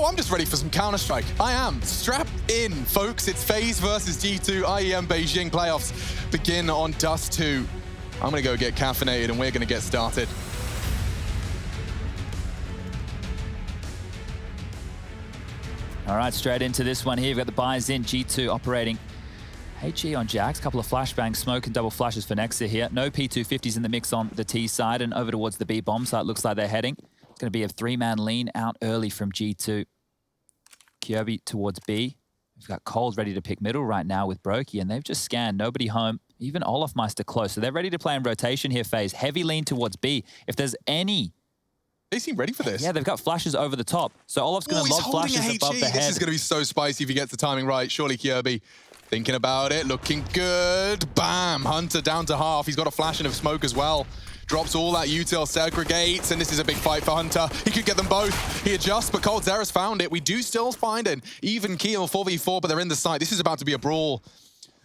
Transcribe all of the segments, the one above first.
Oh, I'm just ready for some Counter-Strike. I am. Strap in, folks. It's FaZe versus G2 IEM Beijing playoffs begin on Dust2. I'm going to go get caffeinated and we're going to get started. All right, straight into this one here. We've got the buys in. G2 operating HE on Jax. Couple of flashbangs, smoke and double flashes for Nexa here. No P250s in the mix on the T side and over towards the B bomb site. Looks like they're heading. It's going to be a three-man lean out early from G2. Kirby towards B. We've got Cold ready to pick middle right now with Brokey, and they've just scanned. Nobody home. Even Olofmeister close. So they're ready to play in rotation here, FaZe. Heavy lean towards B. If there's any... They seem ready for this. Yeah, they've got flashes over the top. So Olof's going to lob flashes above the head. This is going to be so spicy if he gets the timing right. Surely Kirby thinking about it, looking good. Bam! Hunter down to half. He's got a flash in of smoke as well. Drops all that util, segregates, and this is a big fight for Hunter. He could get them both. He adjusts, but coldzera's found it. We do still find an even keel 4v4, but they're in the site. This is about to be a brawl.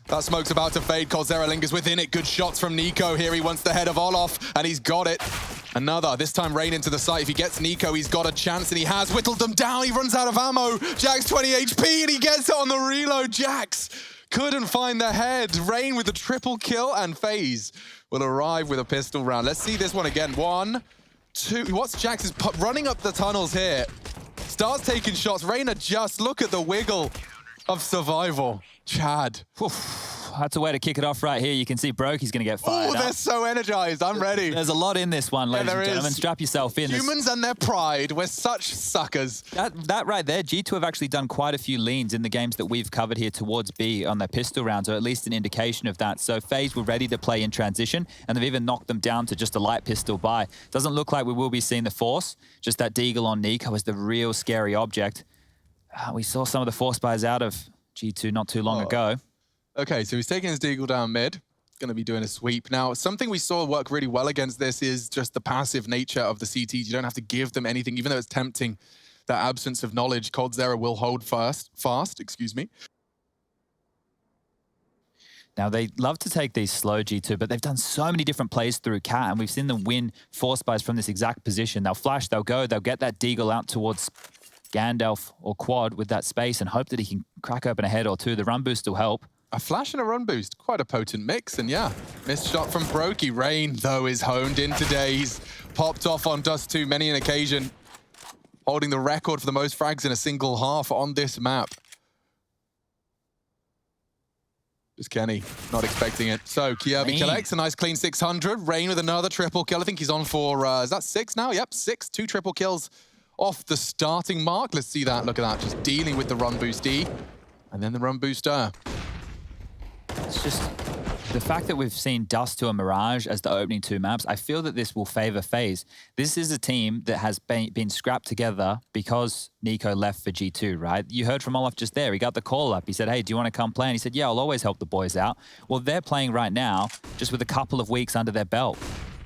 That smoke's about to fade. coldzera lingers within it. Good shots from Nico. Here he wants the head of Olof, and he's got it. Another, this time Rain into the site. If he gets Nico, he's got a chance, and he has whittled them down. He runs out of ammo. Jax 20 HP, and he gets it on the reload. Jax couldn't find the head. Rain with the triple kill, and FaZe will arrive with a pistol round. Let's see this one again. 1, 2. What's Jax is running up the tunnels here. Starts taking shots. Rain adjusts. Look at the wiggle of survival. Chad. Oof. That's a way to kick it off right here. You can see Brokey's going to get fired up. Oh, they're so energized. I'm ready. There's a lot in this one, ladies and gentlemen. Strap yourself in. Humans and their pride. We're such suckers. That right there, G2 have actually done quite a few leans in the games that we've covered here towards B on their pistol rounds, or at least an indication of that. So FaZe were ready to play in transition, and they've even knocked them down to just a light pistol buy. Doesn't look like we will be seeing the Force. Just that Deagle on Nico is the real scary object. We saw some of the Force buys out of G2 not too long ago. Okay, so he's taking his Deagle down mid. Going to be doing a sweep. Now, something we saw work really well against this is just the passive nature of the CTs. You don't have to give them anything, even though it's tempting. That absence of knowledge, coldzera will hold fast, excuse me. Now, they love to take these slow G2, but they've done so many different plays through Cat, and we've seen them win Force buys from this exact position. They'll flash, they'll go, they'll get that Deagle out towards Gandalf or Quad with that space and hope that he can crack open a head or two. The run boost will help. A flash and a run boost, quite a potent mix, and yeah, missed shot from Brokey. Rain, though, is honed in today. He's popped off on Dust2 many an occasion, holding the record for the most frags in a single half on this map. Just Kenny, not expecting it. So Kirby collects a nice clean 600. Rain with another triple kill. I think he's on for, is that 6 now? Yep, 6, 2 triple kills off the starting mark. Let's see that, look at that, just dealing with the run boost E, and then the run booster. It's just the fact that we've seen Dust2 and Mirage as the opening 2 maps. I feel that this will favor FaZe. This is a team that has been scrapped together because Nico left for G2, right? You heard from Olof just there. He got the call up. He said, hey, do you want to come play? And he said, yeah, I'll always help the boys out. Well, they're playing right now just with a couple of weeks under their belt.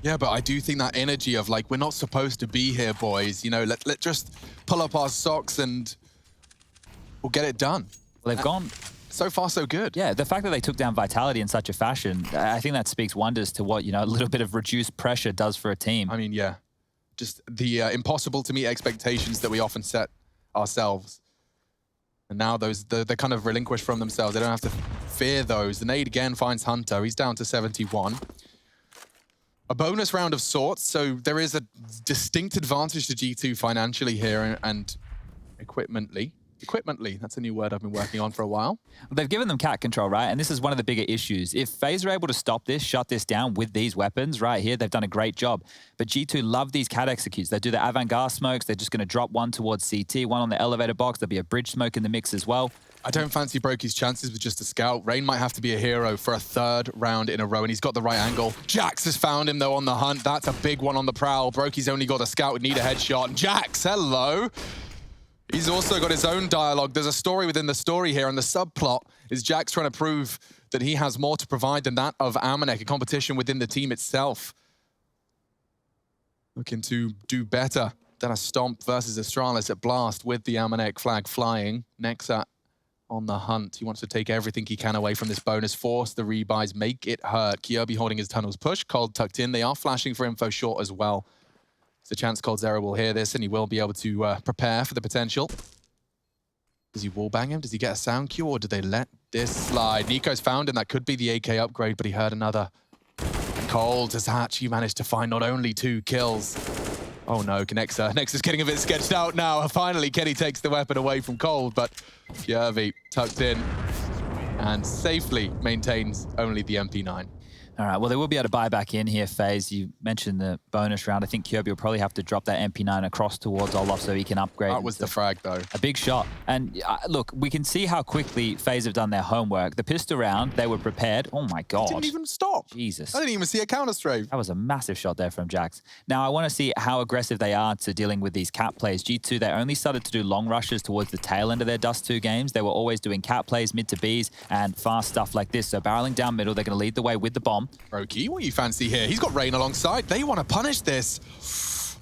Yeah, but I do think that energy of like, we're not supposed to be here, boys. You know, let's just pull up our socks and we'll get it done. Well, they've gone... So far, so good. Yeah, the fact that they took down Vitality in such a fashion, I think that speaks wonders to what, you know, a little bit of reduced pressure does for a team. I mean, yeah. Just the impossible to meet expectations that we often set ourselves. And now they're kind of relinquished from themselves. They don't have to fear those. The nade again finds Hunter. He's down to 71. A bonus round of sorts, so there is a distinct advantage to G2 financially here and equipmentally. Equipmentally, that's a new word I've been working on for a while. They've given them cat control, right? And this is one of the bigger issues. If FaZe are able to stop this, shut this down with these weapons right here, they've done a great job. But G2 love these cat executes. They do the avant-garde smokes. They're just going to drop one towards CT, one on the elevator box. There'll be a bridge smoke in the mix as well. I don't fancy Brokey's chances with just a scout. Rain might have to be a hero for a 3rd round in a row, and he's got the right angle. Jax has found him, though, on the hunt. That's a big one on the prowl. Brokey's only got a scout, would need a headshot. Jax, hello. He's also got his own dialogue. There's a story within the story here, and the subplot is Jax trying to prove that he has more to provide than that of Amanek, a competition within the team itself. Looking to do better than a Stomp versus Astralis at Blast with the Amanek flag flying. Nexa on the hunt. He wants to take everything he can away from this bonus, force the rebuys, make it hurt. Kirby holding his tunnels push, Cold tucked in. They are flashing for info short as well. There's a chance coldzera will hear this and he will be able to prepare for the potential. Does he wallbang him? Does he get a sound cue, or do they let this slide? Nico's found him. That could be the AK upgrade, but he heard another. Cold has actually managed to find not only 2 kills. Oh no, Nexa's getting a bit sketched out now. Finally, Kenny takes the weapon away from Cold, but Yervi tucked in and safely maintains only the MP9. All right, well, they will be able to buy back in here, FaZe. You mentioned the bonus round. I think Kirby will probably have to drop that MP9 across towards Olaf so he can upgrade. That was the frag, though. A big shot. And look, we can see how quickly FaZe have done their homework. The pistol round, they were prepared. Oh, my God. Didn't even stop. Jesus. I didn't even see a counter strafe. That was a massive shot there from Jax. Now, I want to see how aggressive they are to dealing with these cat plays. G2, they only started to do long rushes towards the tail end of their Dust2 games. They were always doing cat plays, mid to Bs, and fast stuff like this. So barreling down middle, they're going to lead the way with the bomb. Brokey, what you fancy here? He's got Rain alongside. They want to punish this.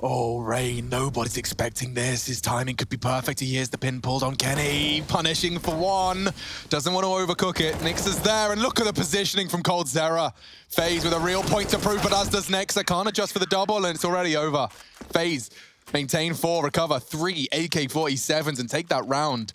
Oh, Rain, nobody's expecting this. His timing could be perfect. He hears the pin pulled on Kenny. Punishing for 1. Doesn't want to overcook it. Nyx is there, and look at the positioning from coldzera. FaZe with a real point to prove, but as does Nyx. Can't adjust for the double, and it's already over. FaZe maintain 4, recover 3 AK-47s, and take that round.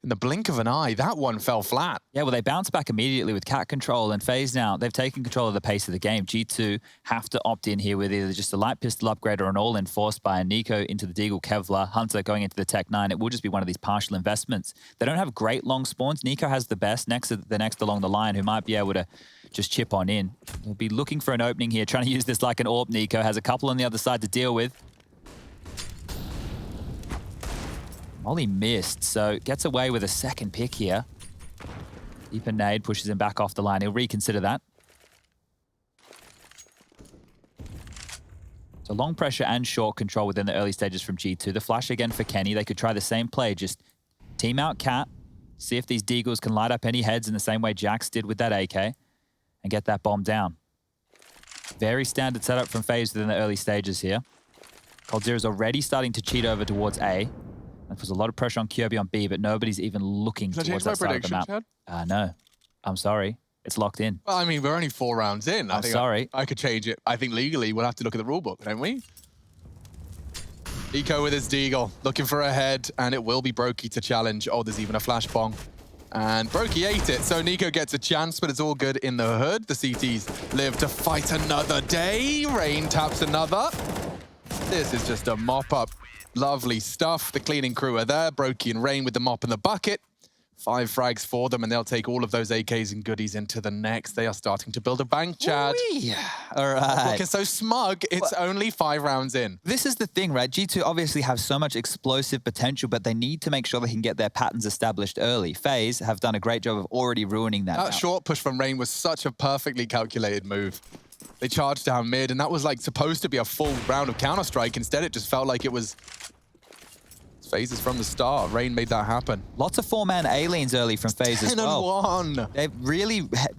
In the blink of an eye, that one fell flat. Yeah, well, they bounced back immediately with cat control, and FaZe now, they've taken control of the pace of the game. G2 have to opt in here with either just a light pistol upgrade or an all-in forced by Nico into the Deagle Kevlar, Hunter going into the Tech 9. It will just be one of these partial investments. They don't have great long spawns. Nico has the best, the next along the line, who might be able to just chip on in. We'll be looking for an opening here, trying to use this like an AWP. Nico has a couple on the other side to deal with. Molly missed, so gets away with a second pick here. Deeper nade pushes him back off the line. He'll reconsider that. So long pressure and short control within the early stages from G2. The flash again for Kenny. They could try the same play, just team out Cat, see if these Deagles can light up any heads in the same way Jax did with that AK, and get that bomb down. Very standard setup from FaZe within the early stages here. coldzera's already starting to cheat over towards A. There's a lot of pressure on Kirby on B, but nobody's even looking towards that side of the map. No, I'm sorry. It's locked in. Well, I mean, we're only 4 rounds in. I'm sorry. I could change it. I think legally we'll have to look at the rulebook, don't we? Eco with his Deagle, looking for a head, and it will be Brokey to challenge. Oh, there's even a flash bong. And Brokey ate it, so Nico gets a chance, but it's all good in the hood. The CTs live to fight another day. Rain taps another. This is just a mop-up. Lovely stuff. The cleaning crew are there. Brokey and Rain with the mop and the bucket. 5 frags for them, and they'll take all of those AKs and goodies into the next. They are starting to build a bank, Chad. All right. Looking so smug. It's only 5 rounds in. This is the thing, right? G2 obviously have so much explosive potential, but they need to make sure they can get their patterns established early. FaZe have done a great job of already ruining that. That short push from Rain was such a perfectly calculated move. They charged down mid, and that was like supposed to be a full round of Counter-Strike. Instead, it just felt like it was FaZe from the start. Rain made that happen. Lots of 4-man A-lanes early from FaZe as well. 10-1.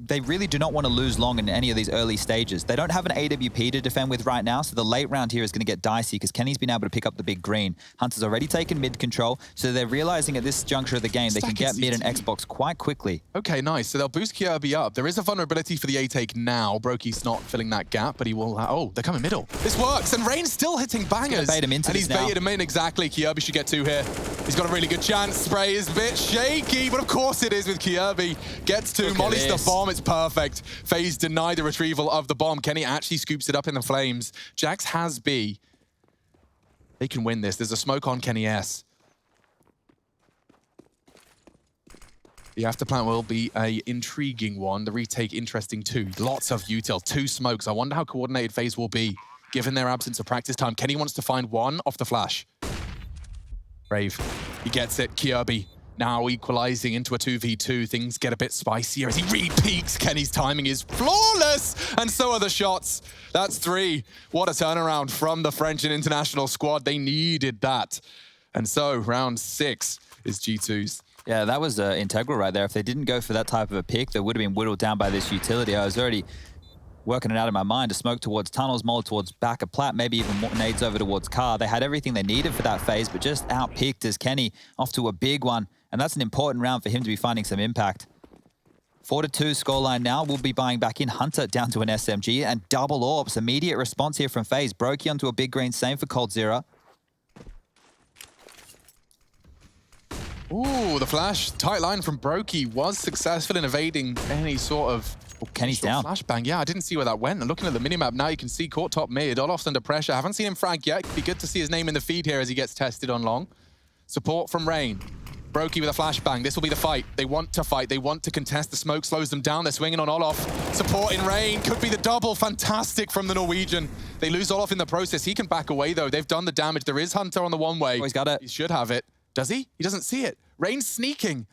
They really do not want to lose long in any of these early stages. They don't have an AWP to defend with right now, so the late round here is going to get dicey because Kenny's been able to pick up the big green. Hunter's already taken mid control, so they're realizing at this juncture of the game they can get mid and Xbox quite quickly. Okay, nice. So they'll boost Kirby up. There is a vulnerability for the A-take now. Brokey's not filling that gap, but he will... Oh, they're coming middle. This works, and Rain's still hitting bangers. Bait him into and he's baited him in, exactly. Kirby should get 2 here. He's got a really good chance. Spray is a bit shaky, but of course it is with Kirby. Gets 2, mollies the bomb, it's perfect. FaZe deny the retrieval of the bomb. Kenny actually scoops it up in the flames. Jax has B. They can win this. There's a smoke on Kenny S. The afterplant will be a intriguing one. The retake interesting too. Lots of util, 2 smokes. I wonder how coordinated FaZe will be, given their absence of practice time. Kenny wants to find 1 off the flash. Brave. He gets it. Kirby now equalizing into a 2v2. Things get a bit spicier as he re-peaks. Kenny's timing is flawless, and so are the shots. That's 3. What a turnaround from the French and international squad. They needed that. And so round 6 is G2's. Yeah, that was integral right there. If they didn't go for that type of a pick, they would have been whittled down by this utility. I was already working it out in my mind to smoke towards tunnels, mold towards back of plat, maybe even more nades over towards car. They had everything they needed for that phase, but just outpicked as Kenny off to a big one. And that's an important round for him to be finding some impact. 4-2 scoreline now. We'll be buying back in. Hunter down to an SMG and double AWPs. Immediate response here from FaZe. Brokey onto a big green. Same for coldzera. Ooh, the flash. Tight line from Brokey was successful in evading any sort of Kenny's down. flashbang. Yeah, I didn't see where that went. And looking at the minimap now, you can see caught top mid. Olof's under pressure. Haven't seen him frag yet. Be good to see his name in the feed here as he gets tested on long. Support from Rain. Brokey with a flashbang. This will be the fight. They want to fight. They want to contest. The smoke slows them down. They're swinging on Olof. Support in Rain. Could be the double. Fantastic from the Norwegian. They lose Olof in the process. He can back away, though. They've done the damage. There is Hunter on the one-way. Oh, he's got it. He should have it. Does he? He doesn't see it. Rain's sneaking.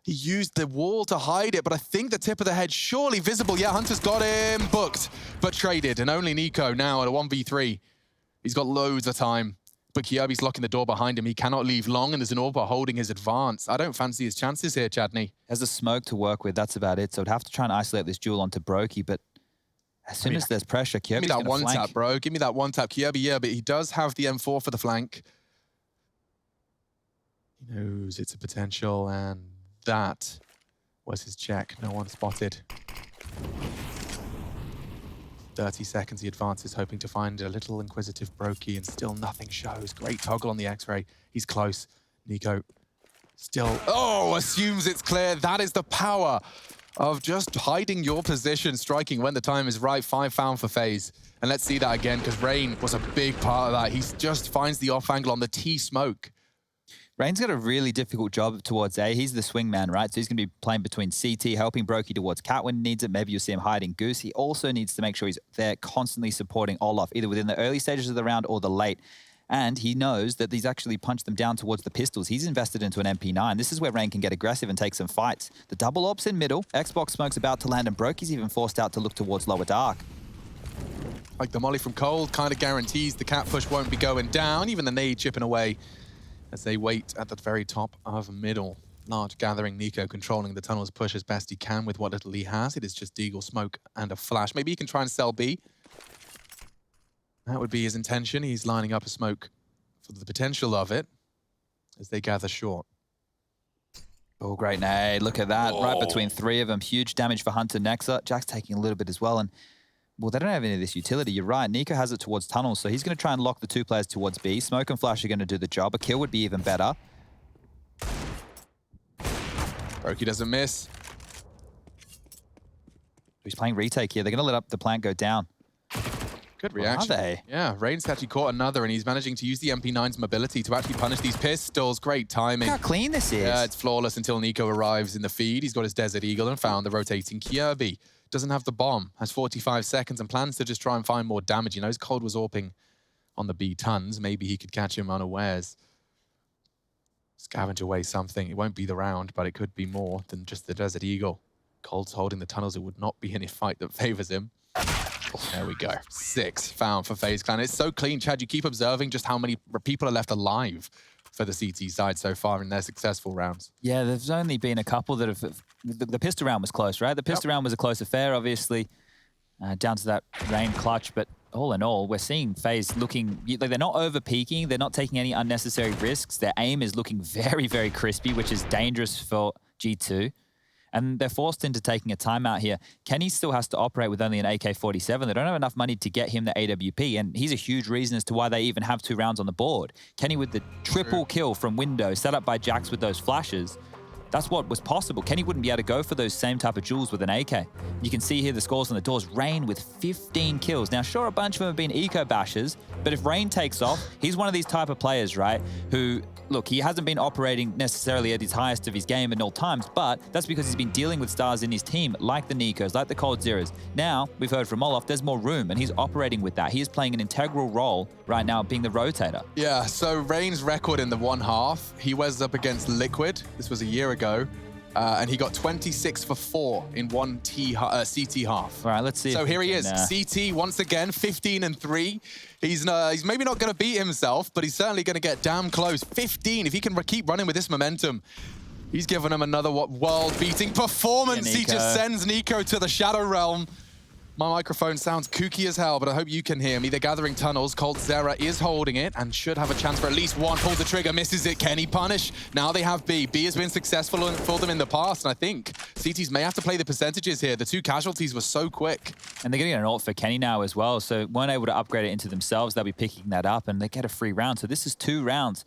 He used the wall to hide it, but I think the tip of the head surely visible. Yeah, Hunter's got him booked, but traded. And only Nico now at a 1v3. He's got loads of time. But Kyobi's locking the door behind him. He cannot leave long, and there's an Orba holding his advance. I don't fancy his chances here, Chadney. Has a smoke to work with, that's about it. So I'd have to try and isolate this duel onto Brokey, but as soon as there's pressure, Kyobi's Give me that one flank. tap, bro. Give me that one tap. Kyobi, yeah, but he does have the M4 for the flank. He knows it's a potential, and that was his check. No one spotted. 30 seconds, he advances, hoping to find a little inquisitive Brokey, and still nothing shows. Great toggle on the X-ray. He's close. Nico still, assumes it's clear. That is the power of just hiding your position, striking when the time is right. 5 found for FaZe. And let's see that again, because Rain was a big part of that. He just finds the off angle on the T-smoke. Rain's got a really difficult job towards A. He's the swing man, right? So he's going to be playing between CT, helping Brokey towards Cat when he needs it. Maybe you'll see him hiding Goose. He also needs to make sure he's there constantly supporting Olof, either within the early stages of the round or the late. And he knows that he's actually punched them down towards the pistols. He's invested into an MP9. This is where Rain can get aggressive and take some fights. The double ops in middle. Xbox smoke's about to land, and Brokey's even forced out to look towards lower dark. Like the molly from Cold kind of guarantees the cat push won't be going down. Even the nade chipping away as they wait at the very top of middle. Large gathering, Nico controlling the tunnel's push as best he can with what little he has. It is just Deagle, smoke, and a flash. Maybe he can try and sell B. That would be his intention. He's lining up a smoke for the potential of it as they gather short. Oh, great nade. Look at that. Oh. Right between 3 of them. Huge damage for Hunter Nexa. Jack's taking a little bit as well. And well, they don't have any of this utility. You're right. Nico has it towards tunnels, so he's going to try and lock the 2 players towards B. Smoke and Flash are going to do the job. A kill would be even better. Brokey doesn't miss. He's playing retake here. They're going to let up the plant go down. Good reaction. Are they? Yeah, Rain's actually caught another, and he's managing to use the MP9's mobility to actually punish these pistols. Great timing. Look how clean this is. Yeah, it's flawless until Nico arrives in the feed. He's got his Desert Eagle and found the rotating Kyobi. Doesn't have the bomb, has 45 seconds and plans to just try and find more damage. He knows Cold was AWPing on the B tons. Maybe he could catch him unawares. Scavenge away something. It won't be the round, but it could be more than just the Desert Eagle. Cold's holding the tunnels. It would not be any fight that favors him. There we go. 6 found for FaZe Clan. It's so clean, Chad. You keep observing just how many people are left alive for the CT side so far in their successful rounds. Yeah, there's only been a couple that have... The pistol round was close, right? The pistol round was a close affair, obviously, down to that Rain clutch. But all in all, we're seeing FaZe looking... Like they're not over-peaking. They're not taking any unnecessary risks. Their aim is looking very, very crispy, which is dangerous for G2. And they're forced into taking a timeout here. Kenny still has to operate with only an AK-47. They don't have enough money to get him the AWP, and he's a huge reason as to why they even have 2 rounds on the board. Kenny with the triple kill from window, set up by Jax with those flashes. That's what was possible. Kenny wouldn't be able to go for those same type of duels with an AK. You can see here the scores on the doors. Rain with 15 kills. Now, sure, a bunch of them have been eco bashers, but if Rain takes off, he's one of these type of players, right, who... Look, he hasn't been operating necessarily at his highest of his game in all times, but that's because he's been dealing with stars in his team, like the Nikos, like the Cold Zeros. Now, we've heard from Olof, there's more room, and he's operating with that. He is playing an integral role right now, being the rotator. Yeah, so Rain's record in the 1 half, he was up against Liquid. This was a year ago. And he got 26 for 4 in one CT half. All right, let's see. So here he is, CT once again, 15 and 3. He's maybe not going to beat himself, but he's certainly going to get damn close. 15, if he can keep running with this momentum, he's given him another world-beating performance. He just sends Nico to the Shadow Realm. My microphone sounds kooky as hell, but I hope you can hear me. They're gathering tunnels. Cold Zera is holding it and should have a chance for at least one. Pulls the trigger, misses it. Kenny punish. Now they have B. B has been successful for them in the past, and I think CTs may have to play the percentages here. The 2 casualties were so quick. And they're getting an ult for Kenny now as well, so weren't able to upgrade it into themselves. They'll be picking that up, and they get a free round. So this is 2 rounds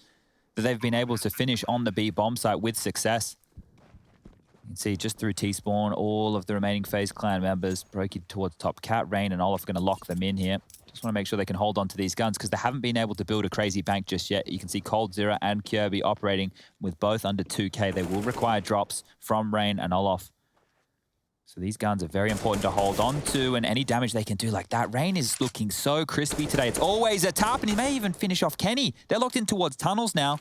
that they've been able to finish on the B bomb site with success. You can see just through T-spawn, all of the remaining FaZe clan members broken towards top. Cat, Rain, and Olaf are going to lock them in here. Just want to make sure they can hold on to these guns because they haven't been able to build a crazy bank just yet. You can see Cold Zero and Kirby operating with both under 2K. They will require drops from Rain and Olaf. So these guns are very important to hold on to, and any damage they can do like that. Rain is looking so crispy today. It's always a tap, and he may even finish off Kenny. They're locked in towards tunnels now.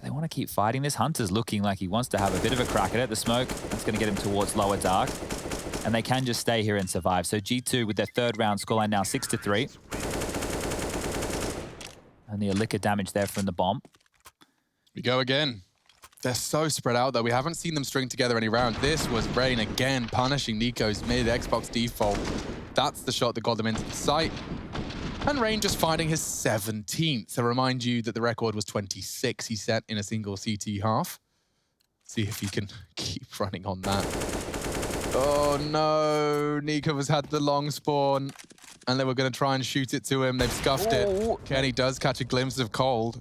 They want to keep fighting this. Hunter's looking like he wants to have a bit of a crack at it. The smoke, that's going to get him towards lower dark. And they can just stay here and survive. So G2 with their third round scoreline now 6-3. Only a lick of damage there from the bomb. We go again. They're so spread out, though. We haven't seen them string together any round. This was Rain again, punishing Nico's mid Xbox default. That's the shot that got them into the site. And Rain just finding his 17th. To remind you that the record was 26 he set in a single CT half. See if he can keep running on that. Oh no, Nico has had the long spawn. And they were going to try and shoot it to him. They've scuffed it. Kenny does catch a glimpse of Cold.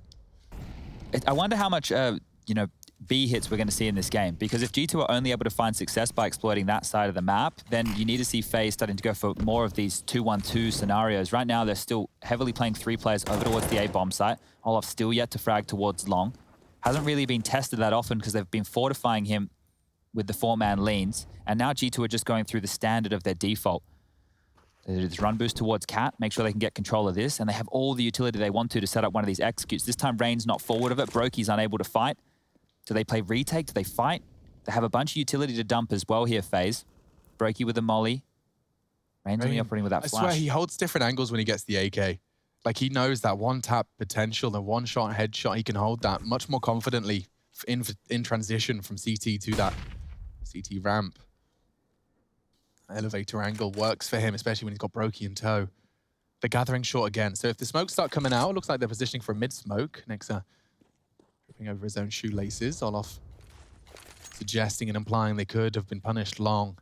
I wonder how much, you know, B hits we're going to see in this game, because if G2 are only able to find success by exploiting that side of the map, then you need to see FaZe starting to go for more of these 2-1-2 scenarios. Right now, they're still heavily playing 3 players over towards the A bomb site. Olaf still yet to frag towards long. Hasn't really been tested that often because they've been fortifying him with the 4-man leans, and now G2 are just going through the standard of their default. They do this run boost towards Cat, make sure they can get control of this, and they have all the utility they want to set up one of these executes. This time, Rain's not forward of it. Brokey's unable to fight. Do they play retake? Do they fight? They have a bunch of utility to dump as well here, FaZe. Brokey with the molly. Rain's only operating with that flash. I swear he holds different angles when he gets the AK. Like he knows that one tap potential, the one shot headshot, he can hold that much more confidently in transition from CT to that CT ramp. Elevator angle works for him, especially when he's got Brokey in tow. They're gathering short again. So if the smokes start coming out, it looks like they're positioning for a mid-smoke. Nexa tripping over his own shoelaces. Olaf suggesting and implying they could have been punished long.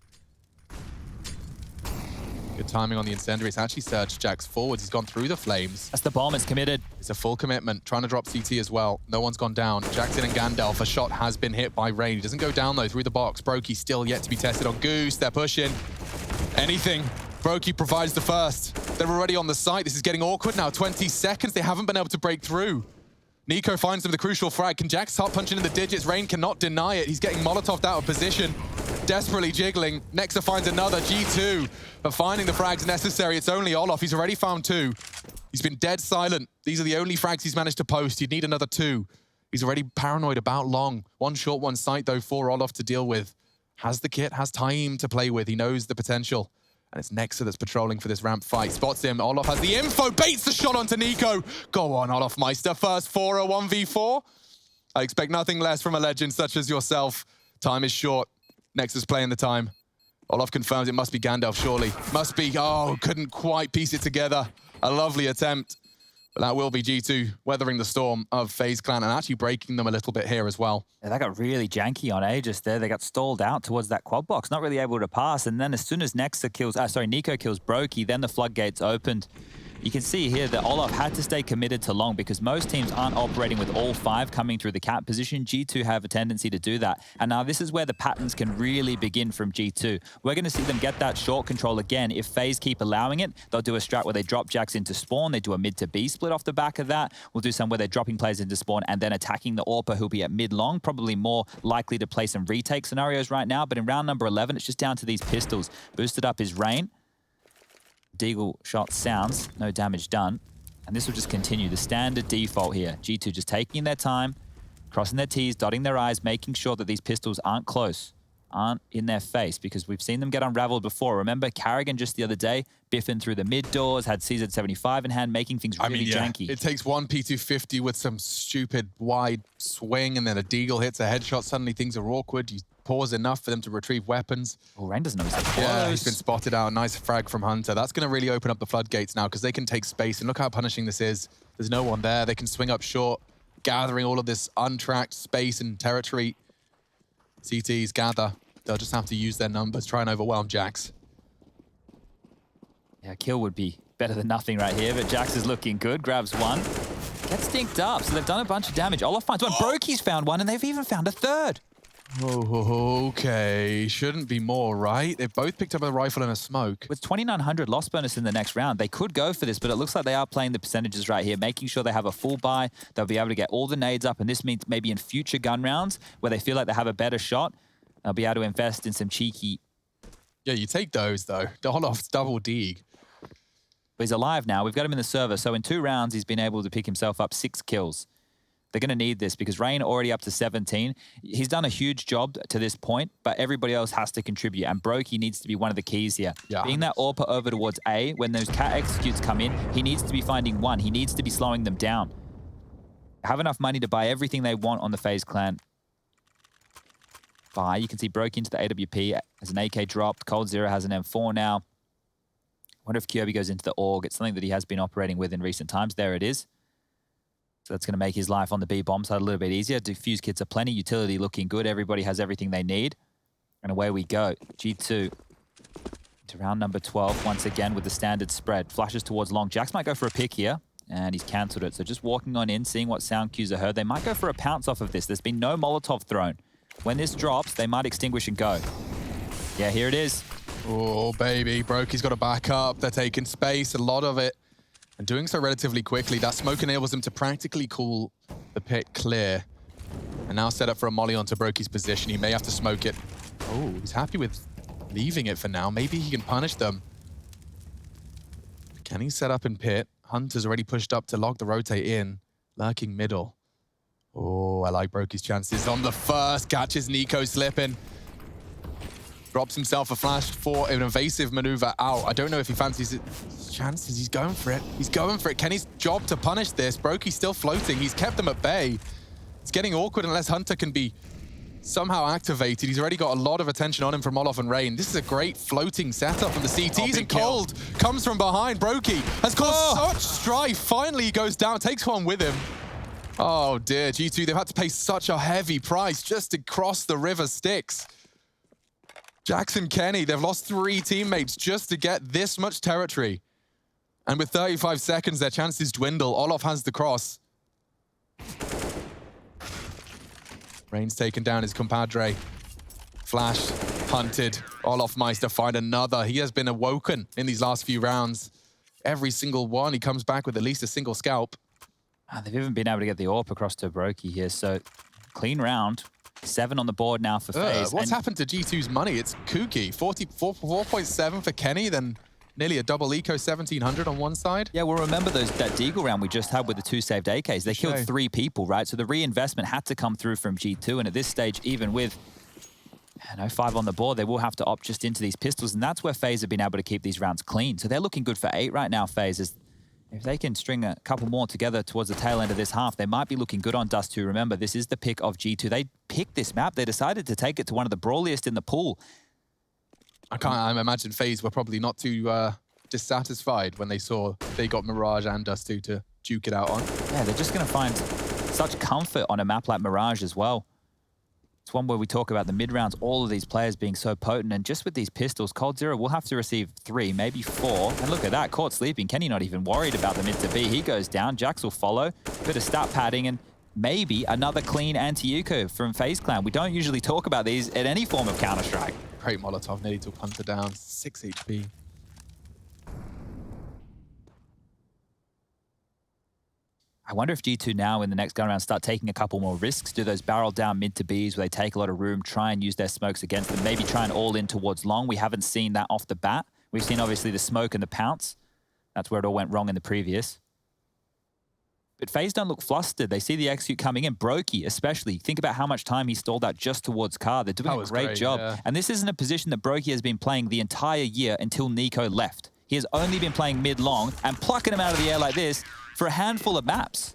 Good timing on the incendiary. It's actually surged Jax forwards. He's gone through the flames. That's the bomb. It's committed. It's a full commitment. Trying to drop CT as well. No one's gone down. Jackson and Gandalf. A shot has been hit by Rain. He doesn't go down though through the box. Brokey still yet to be tested on Goose. They're pushing. Anything. Brokey provides the first. They're already on the site. This is getting awkward now. 20 seconds. They haven't been able to break through. Nico finds them the crucial frag. Can Jax start punching in the digits? Rain cannot deny it. He's getting Molotov'd out of position. Desperately jiggling. Nexa finds another. G2 are finding the frags necessary. It's only Olaf. He's already found 2. He's been dead silent. These are the only frags he's managed to post. You'd need another 2. He's already paranoid about long. One short, one sight, though, for Olaf to deal with. Has the kit, has time to play with. He knows the potential. And it's Nexa that's patrolling for this ramp fight. Spots him. Olaf has the info. Baits the shot onto Nico. Go on, Olaf Meister. First 4, a 1v4. I expect nothing less from a legend such as yourself. Time is short. Nexa's playing the time. Olaf confirms it must be Gandalf, surely. Must be. Oh, couldn't quite piece it together. A lovely attempt. But that will be G2 weathering the storm of FaZe Clan and actually breaking them a little bit here as well. Yeah, that got really janky on Aegis there. They got stalled out towards that quad box, not really able to pass. And then as soon as Nico kills Brokey, then the floodgates opened. You can see here that Olaf had to stay committed to long because most teams aren't operating with all 5 coming through the cat position. G2 have a tendency to do that. And now this is where the patterns can really begin from G2. We're going to see them get that short control again. If FaZe keep allowing it, they'll do a strat where they drop Jax into spawn. They do a mid to B split off the back of that. We'll do some where they're dropping players into spawn and then attacking the AWPer who'll be at mid-long, probably more likely to play some retake scenarios right now. But in round number 11, it's just down to these pistols. Boosted up is Rain. Deagle shot sounds, no damage done. And this will just continue, the standard default here. G2 just taking their time, crossing their T's, dotting their I's, making sure that these pistols aren't close, aren't in their face, because we've seen them get unraveled before. Remember Carrigan just the other day, biffing through the mid doors, had CZ75 in hand, making things really janky. It takes one P250 with some stupid wide swing, and then a Deagle hits a headshot. Suddenly things are awkward. You pause enough for them to retrieve weapons. Oh, Rain doesn't know he's close. Yeah, he's been spotted out. Nice frag from Hunter. That's going to really open up the floodgates now because they can take space. And look how punishing this is. There's no one there. They can swing up short, gathering all of this untracked space and territory. CTs gather. They'll just have to use their numbers, try and overwhelm Jax. Yeah, kill would be better than nothing right here, but Jax is looking good. Grabs one. Get stinked up. So they've done a bunch of damage. Olaf finds one. Brokey's found one, and they've even found a third. Oh, okay. Shouldn't be more, right? They've both picked up a rifle and a smoke. With 2,900 loss bonus in the next round, they could go for this, but it looks like they are playing the percentages right here, making sure they have a full buy. They'll be able to get all the nades up, and this means maybe in future gun rounds where they feel like they have a better shot, they'll be able to invest in some cheeky... Yeah, you take those, though. Olaf's double dig. But he's alive now. We've got him in the server. So in 2 rounds, he's been able to pick himself up 6 kills. They're going to need this because Rain already up to 17. He's done a huge job to this point, but everybody else has to contribute. And Brokey needs to be one of the keys here. Yeah. Being that AWPer over towards A, when those cat executes come in, he needs to be finding one. He needs to be slowing them down. Have enough money to buy everything they want on the FaZe clan. Buy. You can see Brokey into the AWP as an AK dropped. coldzera has an M4 now. Wonder if Kyobi goes into the AUG. It's something that he has been operating with in recent times. There it is. So that's going to make his life on the B bomb side a little bit easier. Diffuse kits are plenty. Utility looking good. Everybody has everything they need. And away we go. G2 to round number 12 once again with the standard spread. Flashes towards long. Jax might go for a pick here. And he's cancelled it. So just walking on in, seeing what sound cues are heard. They might go for a pounce off of this. There's been no Molotov thrown. When this drops, they might extinguish and go. Yeah, here it is. Oh, baby. Brokey's got to back up. They're taking space, a lot of it. And doing so relatively quickly. That smoke enables him to practically call the pit clear. And now set up for a molly onto Brokey's position. He may have to smoke it. Oh, he's happy with leaving it for now. Maybe he can punish them. Can he set up in pit? Hunter's already pushed up to log the rotate in. Lurking middle. Oh, I like Brokey's chances on the first. Catches Nico slipping. Drops himself a flash for an evasive maneuver out. I don't know if he fancies his chances. He's going for it. He's going for it. Kenny's job to punish this. Brokey's still floating. He's kept them at bay. It's getting awkward unless Hunter can be somehow activated. He's already got a lot of attention on him from Olaf and Rain. This is a great floating setup from the CTs, and Cold comes from behind. Brokey has caused such strife. Finally, he goes down, takes one with him. Oh dear, G2, they've had to pay such a heavy price just to cross the river Styx. Jackson Kenny, they've lost 3 teammates just to get this much territory. And with 35 seconds, their chances dwindle. Olaf has the cross. Rain's taken down his compadre. Flash, hunted. Olaf Meister find another. He has been awoken in these last few rounds. Every single one, he comes back with at least a single scalp. They've even been able to get the AWP across to Brokey here, so clean round. 7 on the board now for FaZe. What's happened to G2's money? It's kooky. 4.7 for Kenny, then nearly a double eco, 1,700 on one side. Yeah, well, remember that Deagle round we just had with the 2 saved AKs. They killed 3 people, right? So the reinvestment had to come through from G2, and at this stage, even with 5 on the board, they will have to opt just into these pistols, and that's where FaZe have been able to keep these rounds clean. So they're looking good for 8 right now, FaZe. If they can string a couple more together towards the tail end of this half, they might be looking good on Dust2. Remember, this is the pick of G2. They picked this map. They decided to take it to one of the brawliest in the pool. I imagine FaZe were probably not too dissatisfied when they saw they got Mirage and Dust2 to duke it out on. Yeah, they're just going to find such comfort on a map like Mirage as well. It's one where we talk about the mid-rounds, all of these players being so potent, and just with these pistols, coldzera will have to receive 3, maybe 4. And look at that, caught sleeping. Kenny not even worried about the mid to B. He goes down, Jax will follow, bit of stat padding, and maybe another clean anti-Yuko from FaZe Clan. We don't usually talk about these at any form of Counter-Strike. Great Molotov, nearly took Hunter down, 6 HP. I wonder if G2 now in the next gun round start taking a couple more risks, do those barrel down mid to Bs where they take a lot of room, try and use their smokes against them, maybe try and all in towards long. We haven't seen that off the bat. We've seen obviously the smoke and the pounce. That's where it all went wrong in the previous. But FaZe don't look flustered. They see the execute coming in. Brokey especially. Think about how much time he stalled out just towards car. They're doing a great job. Yeah. And this isn't a position that Brokey has been playing the entire year until Nico left. He has only been playing mid-long and plucking him out of the air like this for a handful of maps.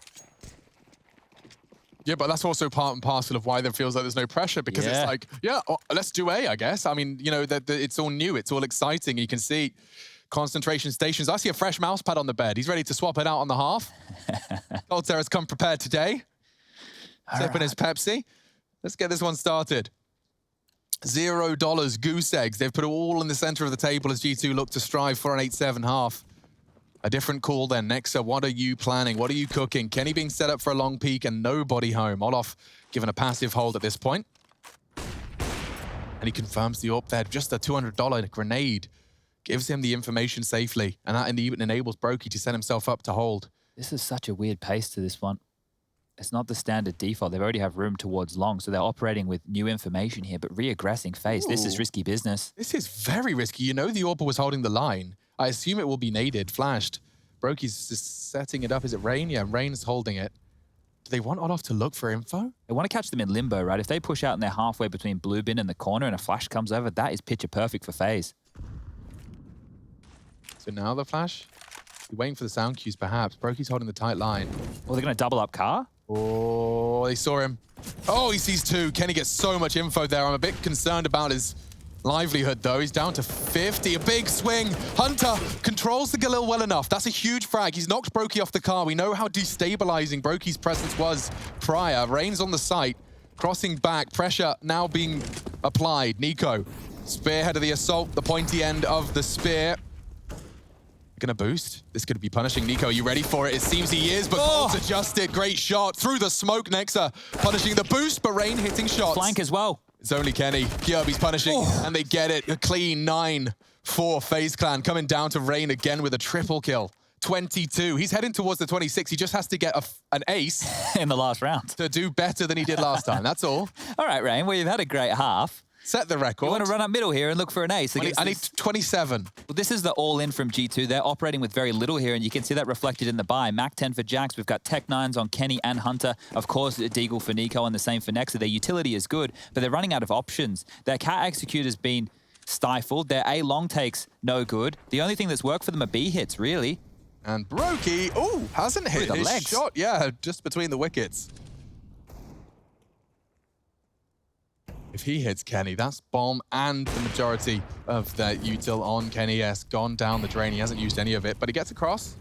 Yeah, but that's also part and parcel of why there feels like there's no pressure, because it's like, let's do A, I guess. I mean, you know, it's all new, it's all exciting. You can see concentration stations. I see a fresh mouse pad on the bed. He's ready to swap it out on the half. coldzera's come prepared today. Sipping his Pepsi. Let's get this one started. $0 goose eggs. They've put it all in the center of the table as G2 look to strive for an 8-7 half. A different call then. Nexa, what are you planning? What are you cooking? Kenny being set up for a long peek and nobody home. Olof given a passive hold at this point. And he confirms the AWP there. Just a $200 grenade gives him the information safely. And that even enables Brokey to set himself up to hold. This is such a weird pace to this one. It's not the standard default. They already have room towards long, so they're operating with new information here, but re-aggressing FaZe. This is risky business. This is very risky. You know the AWP was holding the line. I assume it will be naded, flashed. Brokey's just setting it up. Is it Rain? Yeah, Rain's holding it. Do they want Olof to look for info? They want to catch them in limbo, right? If they push out and they're halfway between blue bin and the corner and a flash comes over, that is picture perfect for FaZe. So now the flash? You're waiting for the sound cues, perhaps. Brokey's holding the tight line. Well, they're going to double up car? Oh, they saw him. Oh, he sees two. Kenny gets so much info there. I'm a bit concerned about his livelihood, though. He's down to 50. A big swing. Hunter controls the Galil well enough. That's a huge frag. He's knocked Brokey off the car. We know how destabilizing Brokey's presence was prior. Rain's on the site. Crossing back. Pressure now being applied. Nico, spearhead of the assault. The pointy end of the spear. Gonna boost. This could be punishing Nico. Are you ready for it? It seems he is, but Colt's adjusted. Great shot through the smoke. Nexa punishing the boost, but Rain hitting shots. Flank as well. It's only Kenny. Kyobi's punishing, and they get it. A clean 9 for FaZe Clan. Coming down to Rain again with a triple kill. 22. He's heading towards the 26. He just has to get an ace in the last round to do better than he did last time. That's all. All right, Rain. Well, you've had a great half. Set the record. You want to run up middle here and look for an ace. I need 27. Well, this is the all-in from G2. They're operating with very little here, and you can see that reflected in the buy. Mac 10 for Jax. We've got Tech 9s on Kenny and Hunter. Of course, Deagle for Nico, and the same for Nexa. Their utility is good, but they're running out of options. Their cat execute has been stifled. Their A long takes, no good. The only thing that's worked for them are B hits, really. And Brokey, hasn't hit his legs. shot. Yeah, just between the wickets. If he hits Kenny, that's bomb and the majority of that util on Kenny S. Gone down the drain. He hasn't used any of it, but he gets across.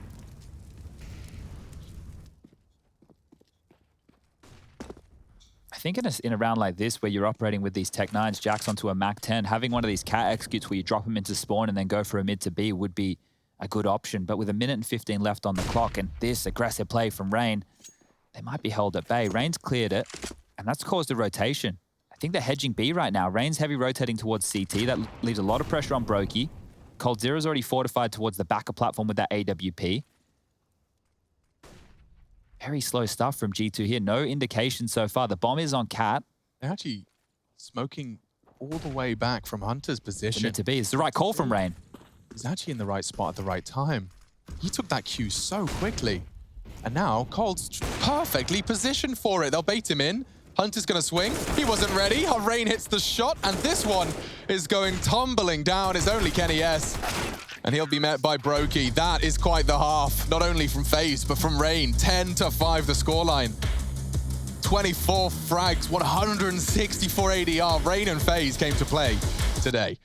I think in a round like this, where you're operating with these Tech 9s, Jax onto a Mac 10, having one of these cat executes where you drop him into spawn and then go for a mid to B would be a good option. But with 1 minute and 15 left on the clock and this aggressive play from Rain, they might be held at bay. Rain's cleared it, and that's caused a rotation. I think they're hedging B right now. Rain's heavy rotating towards CT. That leaves a lot of pressure on Brokey. Cold Zero's already fortified towards the backer platform with that AWP. Very slow stuff from G2 here. No indication so far. The bomb is on Cat. They're actually smoking all the way back from Hunter's position. To be. It's the right call from Rain. He's actually in the right spot at the right time. He took that cue so quickly. And now Cold's perfectly positioned for it. They'll bait him in. Hunter's gonna swing. He wasn't ready. Rain hits the shot, and this one is going tumbling down. It's only Kenny S. And he'll be met by Brokey. That is quite the half, not only from FaZe, but from Rain. 10-5 the scoreline. 24 frags, 164 ADR. Rain and FaZe came to play today.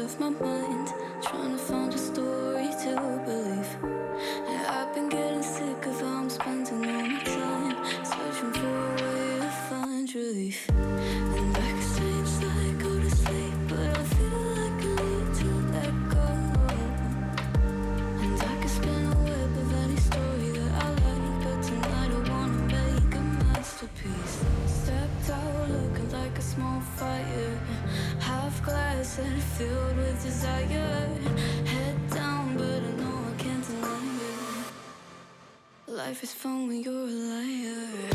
of my mind, trying to find a story to believe. And I've been getting sick of how I'm spending all my time, searching for a way to find relief. And I can stay inside, go to sleep, but I feel like I need to let go. And I can spin a web of any story that I like, but tonight I wanna make a masterpiece. Stepped out looking like a small fire, half glass and filled with desire. Head down, but I know I can't deny it. Life is fun when you're a liar.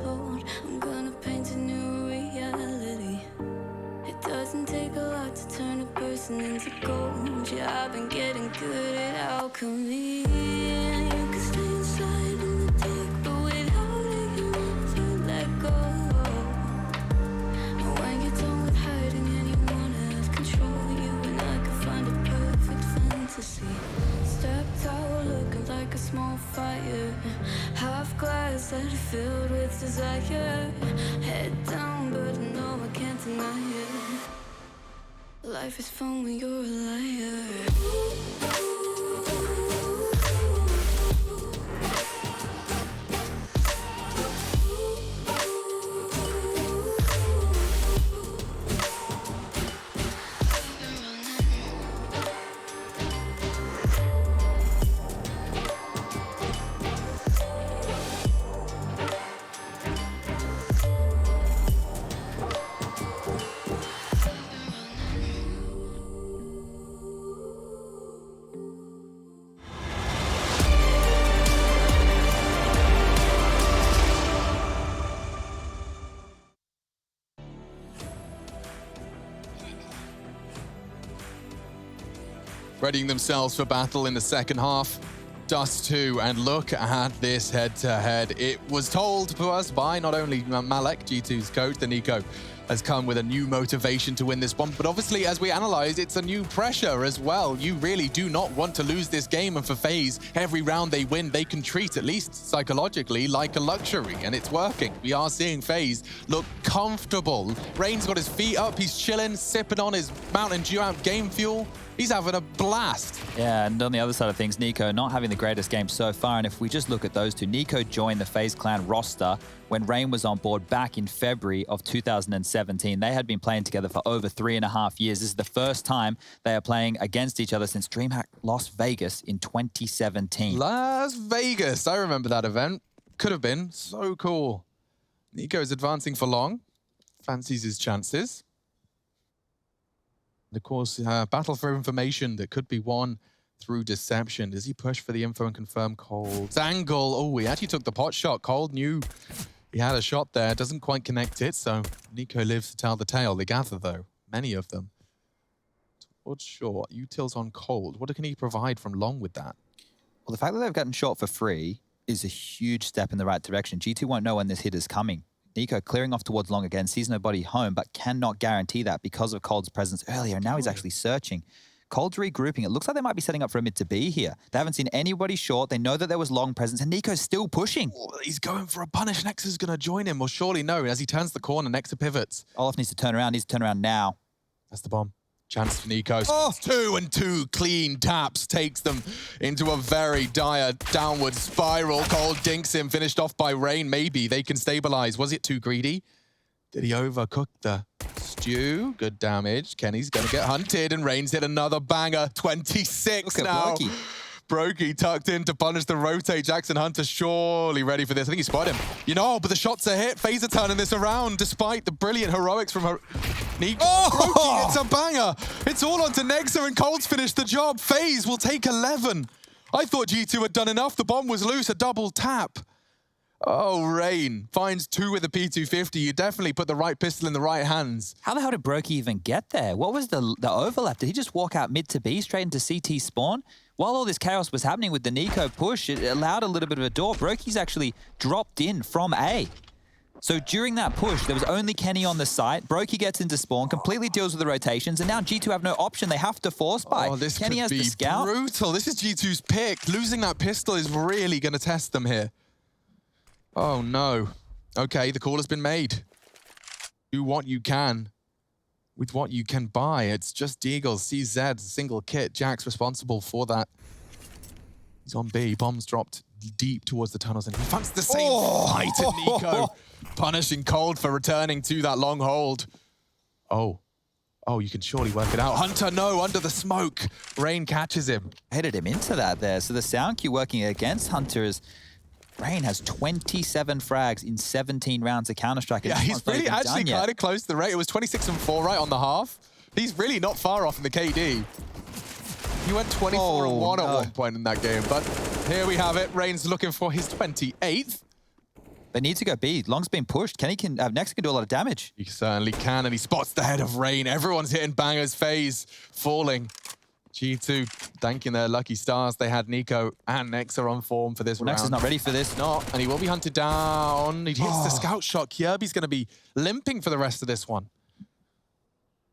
hold. I'm gonna paint a new reality. It doesn't take a lot to turn a person into gold. Yeah, I've been getting good at alchemy. And you can stay inside in the dark, but without it, you never let go. And when you're done with hiding and you wanna have control, you and I can find a perfect fantasy. Stepped out looking like a small fire, half glass that filled with desire. Head down, but no, I can't deny it. Life is fun when you're a liar. Readying themselves for battle in the second half. Dust2, and look at this head-to-head. It was told to us by not only Malek, G2's coach, the Nico has come with a new motivation to win this one, but obviously, as we analyze, it's a new pressure as well. You really do not want to lose this game, and for FaZe, every round they win, they can treat, at least psychologically, like a luxury, and it's working. We are seeing FaZe look comfortable. Rain's got his feet up, he's chilling, sipping on his Mountain Dew out game fuel. He's having a blast. Yeah, and on the other side of things, Nico not having the greatest game so far. And if we just look at those two, Nico joined the FaZe Clan roster when Rain was on board back in February of 2017. They had been playing together for over 3.5 years. This is the first time they are playing against each other since DreamHack Las Vegas in 2017. Las Vegas, I remember that event. Could have been so cool. Nico is advancing for long, fancies his chances. And of course, battle for information that could be won through deception. Does he push for the info and confirm Cold's angle? Oh, he actually took the pot shot. Cold knew he had a shot there. Doesn't quite connect it, so Nico lives to tell the tale. They gather, though, many of them. Towards short, utils on Cold. What can he provide from long with that? Well, the fact that they've gotten short for free is a huge step in the right direction. G2 won't know when this hit is coming. Nico clearing off towards long again, sees nobody home, but cannot guarantee that because of Cold's presence earlier. Now he's actually searching. Cold's regrouping. It looks like they might be setting up for a mid to B here. They haven't seen anybody short. They know that there was long presence, and Nico's still pushing. Oh, he's going for a punish. Nexa is going to join him, or surely no, as he turns the corner. Nexa pivots. Olaf needs to turn around. Needs to turn around now. That's the bomb. Chance for Nico. Oh. 2 and 2 clean taps takes them into a very dire downward spiral. Cold dinks him, finished off by Rain. Maybe they can stabilize. Was it too greedy? Did he overcook the stew? Good damage. Kenny's going to get hunted, and Rain's hit another banger. 26 now. Brokey tucked in to punish the rotate. Jackson Hunter surely ready for this. I think he spotted him. You know, but the shots are hit. FaZe are turning this around despite the brilliant heroics from Nico. Oh! Brokey, it's a banger. It's all onto Nexa, and Cold's finished the job. FaZe will take 11. I thought G2 had done enough. The bomb was loose, a double tap. Oh, Rain finds 2 with the P250. You definitely put the right pistol in the right hands. How the hell did Brokey even get there? What was the overlap? Did he just walk out mid to B straight into CT spawn? While all this chaos was happening with the Nico push, it allowed a little bit of a door. Brokey's actually dropped in from A. So during that push, there was only Kenny on the site. Brokey gets into spawn, completely deals with the rotations, and now G2 have no option. They have to force buy. Oh, this Kenny has could be the scout. Brutal. This is G2's pick. Losing that pistol is really going to test them here. Oh, no. Okay, the call has been made. Do what you can with what you can buy. It's just Deagles, CZ, single kit. Jack's responsible for that. He's on B. Bombs dropped deep towards the tunnels, and he finds the same fight at Nico. Punishing Cold for returning to that long hold. Oh, you can surely work it out. Hunter, no, under the smoke. Rain catches him. Headed him into that there. So the sound cue working against Hunter is Rain has 27 frags in 17 rounds of Counter-Strike. Yeah, he's really actually kind of close to the rate. It was 26 and 4 right on the half. He's really not far off in the KD. He went 24 and 1 at one point in that game, but here we have it. Rain's looking for his 28th. They need to go B. Long's been pushed. Next can do a lot of damage. He certainly can, and he spots the head of Rain. Everyone's hitting bangers. FaZe falling. G2 thanking their lucky stars. They had Nico and Nexa on form for this round. Nex is not ready for this. Not, and he will be hunted down. He hits the scout shot. Kirby's going to be limping for the rest of this one.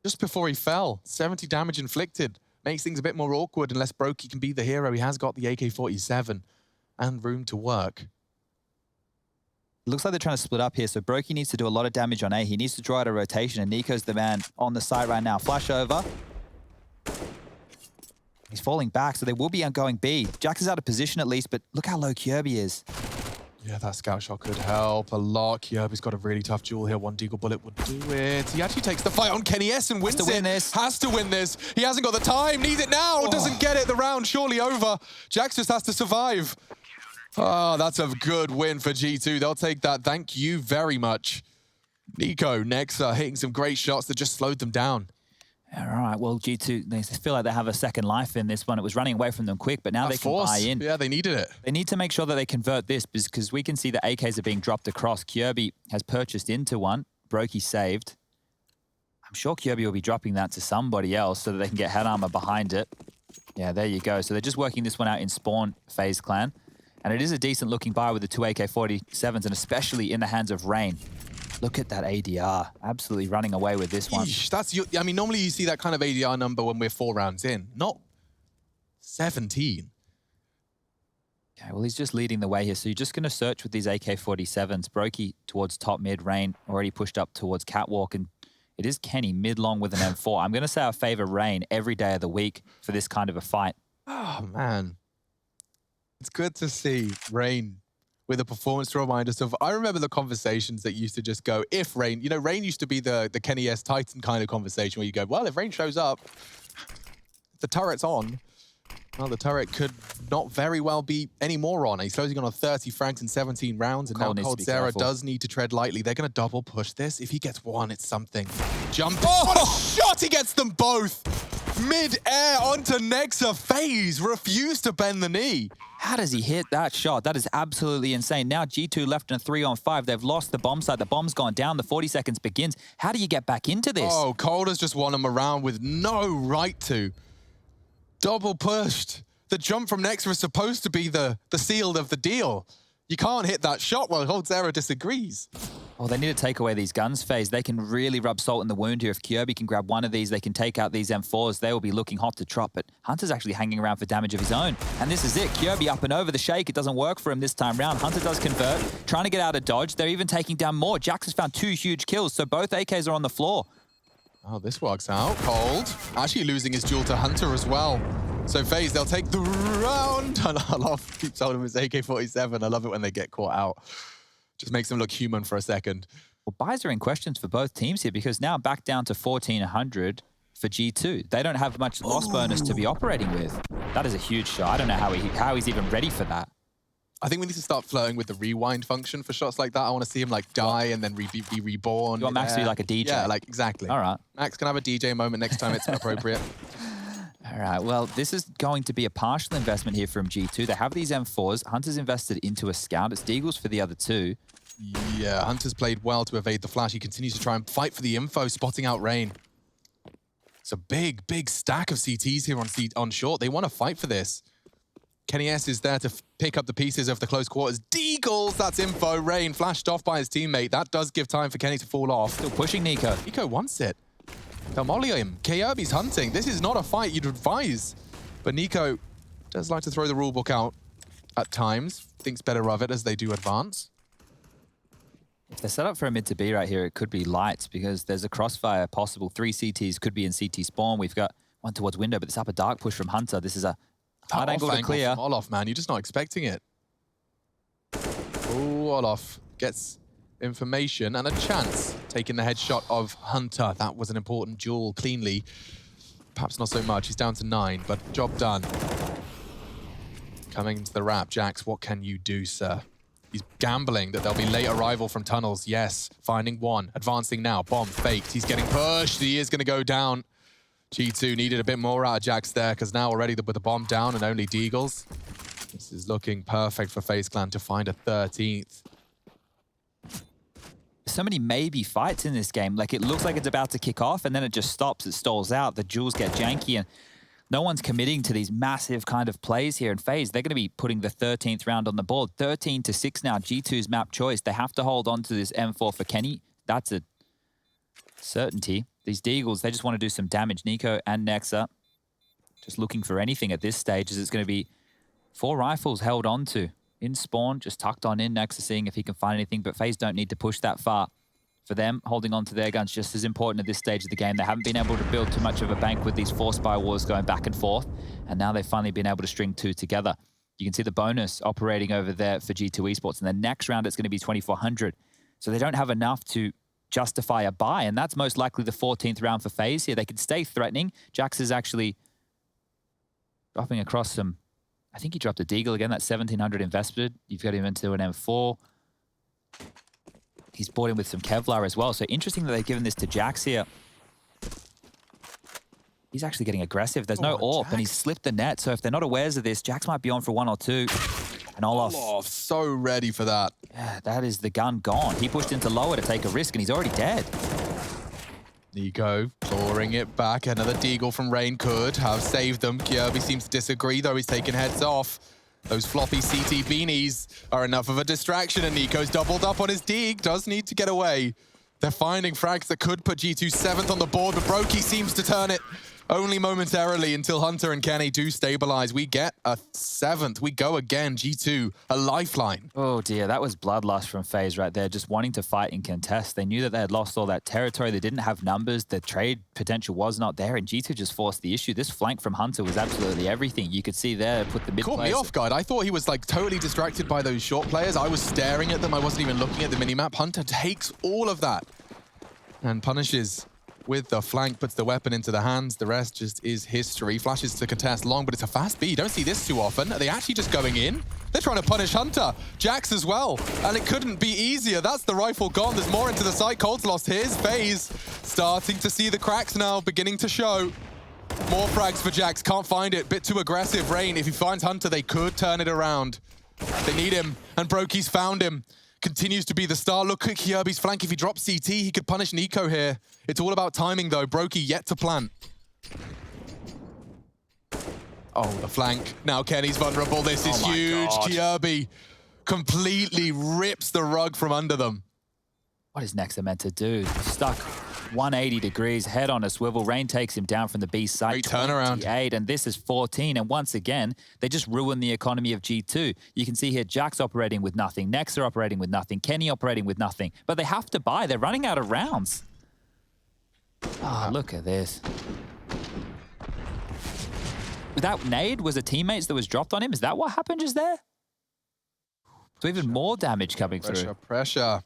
Just before he fell, 70 damage inflicted. Makes things a bit more awkward unless Brokey can be the hero. He has got the AK-47 and room to work. It looks like they're trying to split up here, so Brokey needs to do a lot of damage on A. He needs to draw out a rotation, and Nico's the man on the side right now. Flash over. He's falling back, so they will be going B. Jax is out of position at least, but look how low Kirby is. Yeah, that scout shot could help a lot. Kirby's got a really tough duel here. One Deagle bullet would do it. He actually takes the fight on Kenny S and wins it. Has to win this. He hasn't got the time. Needs it now. Doesn't get it. The round surely over. Jax just has to survive. Oh, that's a good win for G2. They'll take that. Thank you very much. Nico, Nexa hitting some great shots that just slowed them down. All right, well, G2, they feel like they have a second life in this one. It was running away from them quick, but now they can buy in. Yeah, they needed it. They need to make sure that they convert this because we can see the AKs are being dropped across. Kirby has purchased into one. Brokey saved. I'm sure Kirby will be dropping that to somebody else so that they can get head armor behind it. Yeah, there you go. So they're just working this one out in spawn, FaZe clan. And it is a decent looking buy with the two AK-47s, and especially in the hands of Rain. Look at that ADR. Absolutely running away with this one. I mean, normally you see that kind of ADR number when we're 4 rounds in, not 17. Okay, well, he's just leading the way here. So you're just going to search with these AK-47s. Brokey towards top mid, Rain already pushed up towards Catwalk, and it is Kenny mid-long with an M4. I'm going to say I favor Rain every day of the week for this kind of a fight. Oh, man. It's good to see Rain with a performance to remind us of. I remember the conversations that used to just go, if Rain, you know, Rain used to be the Kenny S Titan kind of conversation where you go, well, if Rain shows up, the turret's on. Well, the turret could not very well be any more on. He's closing on 30 frags in 17 rounds, and now coldzera does need to tread lightly. They're going to double push this. If he gets one, it's something. Jump. Oh, what a shot! He gets them both. Mid-air onto Nexa. FaZe refused to bend the knee. How does he hit that shot? That is absolutely insane. Now G2 left in a 3-on-5. They've lost the bomb site. The bomb's gone down. The 40 seconds begins. How do you get back into this? Oh, Cold has just won him around with no right to. Double pushed. The jump from Nexa was supposed to be the seal of the deal. You can't hit that shot while coldzera disagrees. Oh, they need to take away these guns, FaZe. They can really rub salt in the wound here. If Kirby can grab one of these, they can take out these M4s. They will be looking hot to trot, but Hunter's actually hanging around for damage of his own. And this is it. Kirby up and over the shake. It doesn't work for him this time round. Hunter does convert, trying to get out of dodge. They're even taking down more. Jax has found 2 huge kills, so both AKs are on the floor. Oh, this works out. Cold actually losing his duel to Hunter as well. So FaZe, they'll take the round. I love, keeps holding his AK-47. I love it when they get caught out. Just makes them look human for a second. Well, buys are in questions for both teams here because now back down to 1,400 for G2. They don't have much loss bonus to be operating with. That is a huge shot. I don't know how he's even ready for that. I think we need to start flirting with the rewind function for shots like that. I want to see him like die and then be reborn. You want Max to be like a DJ? Yeah, like exactly. All right. Max can have a DJ moment next time it's appropriate. All right, well, this is going to be a partial investment here from G2. They have these M4s. Hunter's invested into a scout. It's Deagles for the other 2. Yeah, Hunter's played well to evade the flash. He continues to try and fight for the info, spotting out Rain. It's a big stack of CTs here on short. They want to fight for this. Kenny S is there to pick up the pieces of the close quarters. Deagles, that's info. Rain flashed off by his teammate. That does give time for Kenny to fall off. Still pushing Nico. Nico wants it. They'll molly him. Kirby's hunting. This is not a fight you'd advise. But Nico does like to throw the rulebook out at times. Thinks better of it as they do advance. If they're set up for a mid to B right here, it could be lights because there's a crossfire possible. 3 CTs could be in CT spawn. We've got one towards window, but this upper dark push from Hunter. This is a hard angle to clear. Olof, man, you're just not expecting it. Oh, Olof gets information and a chance. Taking the headshot of Hunter. That was an important duel cleanly. Perhaps not so much. He's down to 9, but job done. Coming into the wrap. Jax, what can you do, sir? He's gambling that there'll be late arrival from tunnels. Yes, finding one. Advancing now. Bomb faked. He's getting pushed. He is going to go down. G2 needed a bit more out of Jax there because now already with the bomb down and only Deagles. This is looking perfect for FaZe Clan to find a 13th. so many maybe fights in this game. Like, it looks like it's about to kick off, and then it just stops, it stalls out, the duels get janky, and no one's committing to these massive kind of plays here in FaZe. They're going to be putting the 13th round on the board. 13-6 now, G2's map choice. They have to hold on to this M4 for Kenny. That's a certainty. These Deagles, they just want to do some damage. Nico and Nexa just looking for anything at this stage, as it's going to be 4 rifles held on to. In spawn, just tucked on in, Nexa seeing if he can find anything, but FaZe don't need to push that far. For them, holding on to their guns just as important at this stage of the game. They haven't been able to build too much of a bank with these 4 spy wars going back and forth, and now they've finally been able to string 2 together. You can see the bonus operating over there for G2 Esports, and the next round it's going to be 2,400. So they don't have enough to justify a buy, and that's most likely the 14th round for FaZe here. They can stay threatening. Jax is actually dropping across some, I think he dropped a Deagle again, that's 1,700 invested. You've got him into an M4. He's bought in with some Kevlar as well. So interesting that they've given this to Jax here. He's actually getting aggressive. There's no AWP, and he's slipped the net. So if they're not aware of this, Jax might be on for 1 or 2. And Olaf, so ready for that. Yeah, that is the gun gone. He pushed into lower to take a risk, and he's already dead. Nico clawing it back. Another Deagle from Rain could have saved them. Kirby seems to disagree, though. He's taking heads off. Those floppy CT beanies are enough of a distraction, and Nico's doubled up on his Deag. Does need to get away. They're finding frags that could put G2 7th on the board, but Brokey seems to turn it only momentarily until Hunter and Kenny do stabilize. We get a 7th. We go again. G2, a lifeline. Oh dear, that was bloodlust from FaZe right there, just wanting to fight and contest. They knew that they had lost all that territory. They didn't have numbers. The trade potential was not there, and G2 just forced the issue. This flank from Hunter was absolutely everything. You could see there, put the mid Caught me off guard. I thought he was like totally distracted by those short players. I was staring at them. I wasn't even looking at the minimap. Hunter takes all of that and punishes with the flank, puts the weapon into the hands. The rest just is history. Flashes to contest long, but it's a fast B. You don't see this too often. Are they actually just going in? They're trying to punish Hunter. Jax as well. And it couldn't be easier. That's the rifle gone. There's more into the site. Cold's lost his. FaZe starting to see the cracks now, beginning to show. More frags for Jax. Can't find it. Bit too aggressive. Rain, if he finds Hunter, they could turn it around. They need him. And Brokey's found him. Continues to be the star. Look at Kirby's flank. If he drops CT, he could punish Nico here. It's all about timing, though. Brokey yet to plant. Oh, the flank. Now Kenny's vulnerable. This is huge. Kirby completely rips the rug from under them. What is Nexa meant to do? Stuck 180 degrees, head on a swivel. Rain takes him down from the B side. Great turnaround. 28, and this is 14. And once again, they just ruin the economy of G2. You can see here Jax operating with nothing, Nexa operating with nothing, Kenny operating with nothing. But they have to buy. They're running out of rounds. Oh, look at this. That nade was a teammate that was dropped on him. Is that what happened just there? So even more damage coming through. Pressure.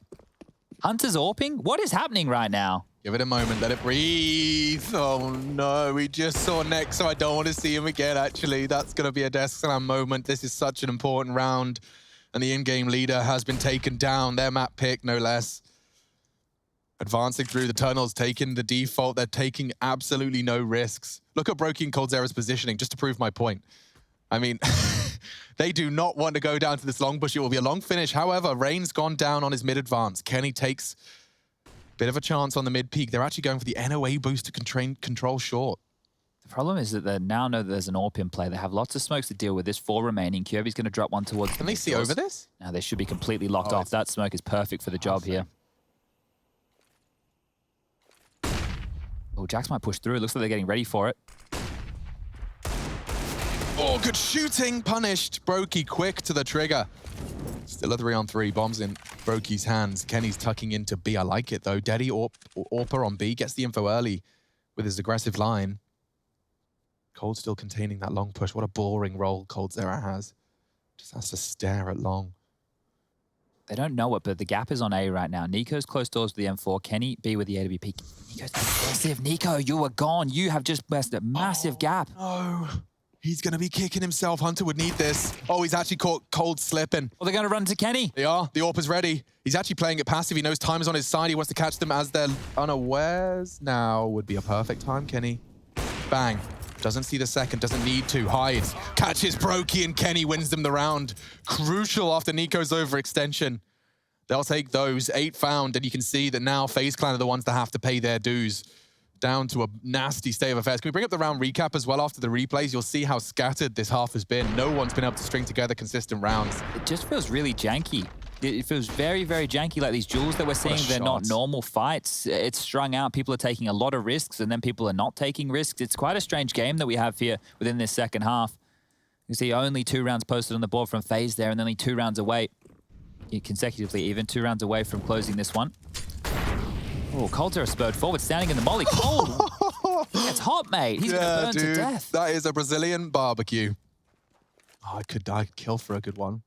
Hunter's AWPing? What is happening right now? Give it a moment, let it breathe. Oh no, we just saw Nexa, so I don't want to see him again, actually. That's going to be a desk slam moment. This is such an important round. And the in-game leader has been taken down. Their map pick, no less. Advancing through the tunnels, taking the default. They're taking absolutely no risks. Look at Brokey and Coldzera's positioning, just to prove my point. I mean, they do not want to go down to this long bush. It will be a long finish. However, Rain's gone down on his mid-advance. Kenny takes a bit of a chance on the mid-peak. They're actually going for the NOA boost to control short. The problem is that they now know that there's an AWP in play. They have lots of smokes to deal with. There's 4 remaining. Kirby's going to drop one towards Can they see over this? Now they should be completely locked off. That smoke is perfect for the job here. Oh, Jax might push through. It looks like they're getting ready for it. Oh, good shooting. Punished. Brokey quick to the trigger. Still a 3-on-3. Bombs in Brokey's hands. Kenny's tucking into B. I like it, though. Deddy Orpa on B. Gets the info early with his aggressive line. Cold still containing that long push. What a boring role Coldzera has. Just has to stare at long. They don't know it, but the gap is on A right now. Nico's close doors with the M4. Kenny, B with the AWP. Nico's aggressive. Nico, you are gone. You have just pressed a massive gap. No. He's going to be kicking himself. Hunter would need this. Oh, he's actually caught Cold slipping. Well, they're going to run to Kenny. They are. The AWP is ready. He's actually playing it passive. He knows time is on his side. He wants to catch them as they're unawares. Now would be a perfect time, Kenny. Bang. Doesn't see the second. Doesn't need to. Hides. Catches Brokey, and Kenny wins them the round. Crucial after Nico's overextension. They'll take those. 8 found, and you can see that now FaZe Clan are the ones that have to pay their dues. Down to a nasty state of affairs. Can we bring up the round recap as well after the replays? You'll see how scattered this half has been. No one's been able to string together consistent rounds. It just feels really janky. It feels very, very janky. Like these duels that we're seeing, they're not normal fights. It's strung out. People are taking a lot of risks, and then people are not taking risks. It's quite a strange game that we have here within this second half. You see only 2 rounds posted on the board from FaZe there, and only 2 rounds away, consecutively even, 2 rounds away from closing this one. Oh, Colter spurred forward, standing in the molly. Cold! It's hot, mate. He's gonna burn to death. That is a Brazilian barbecue. Oh, I'd kill for a good one.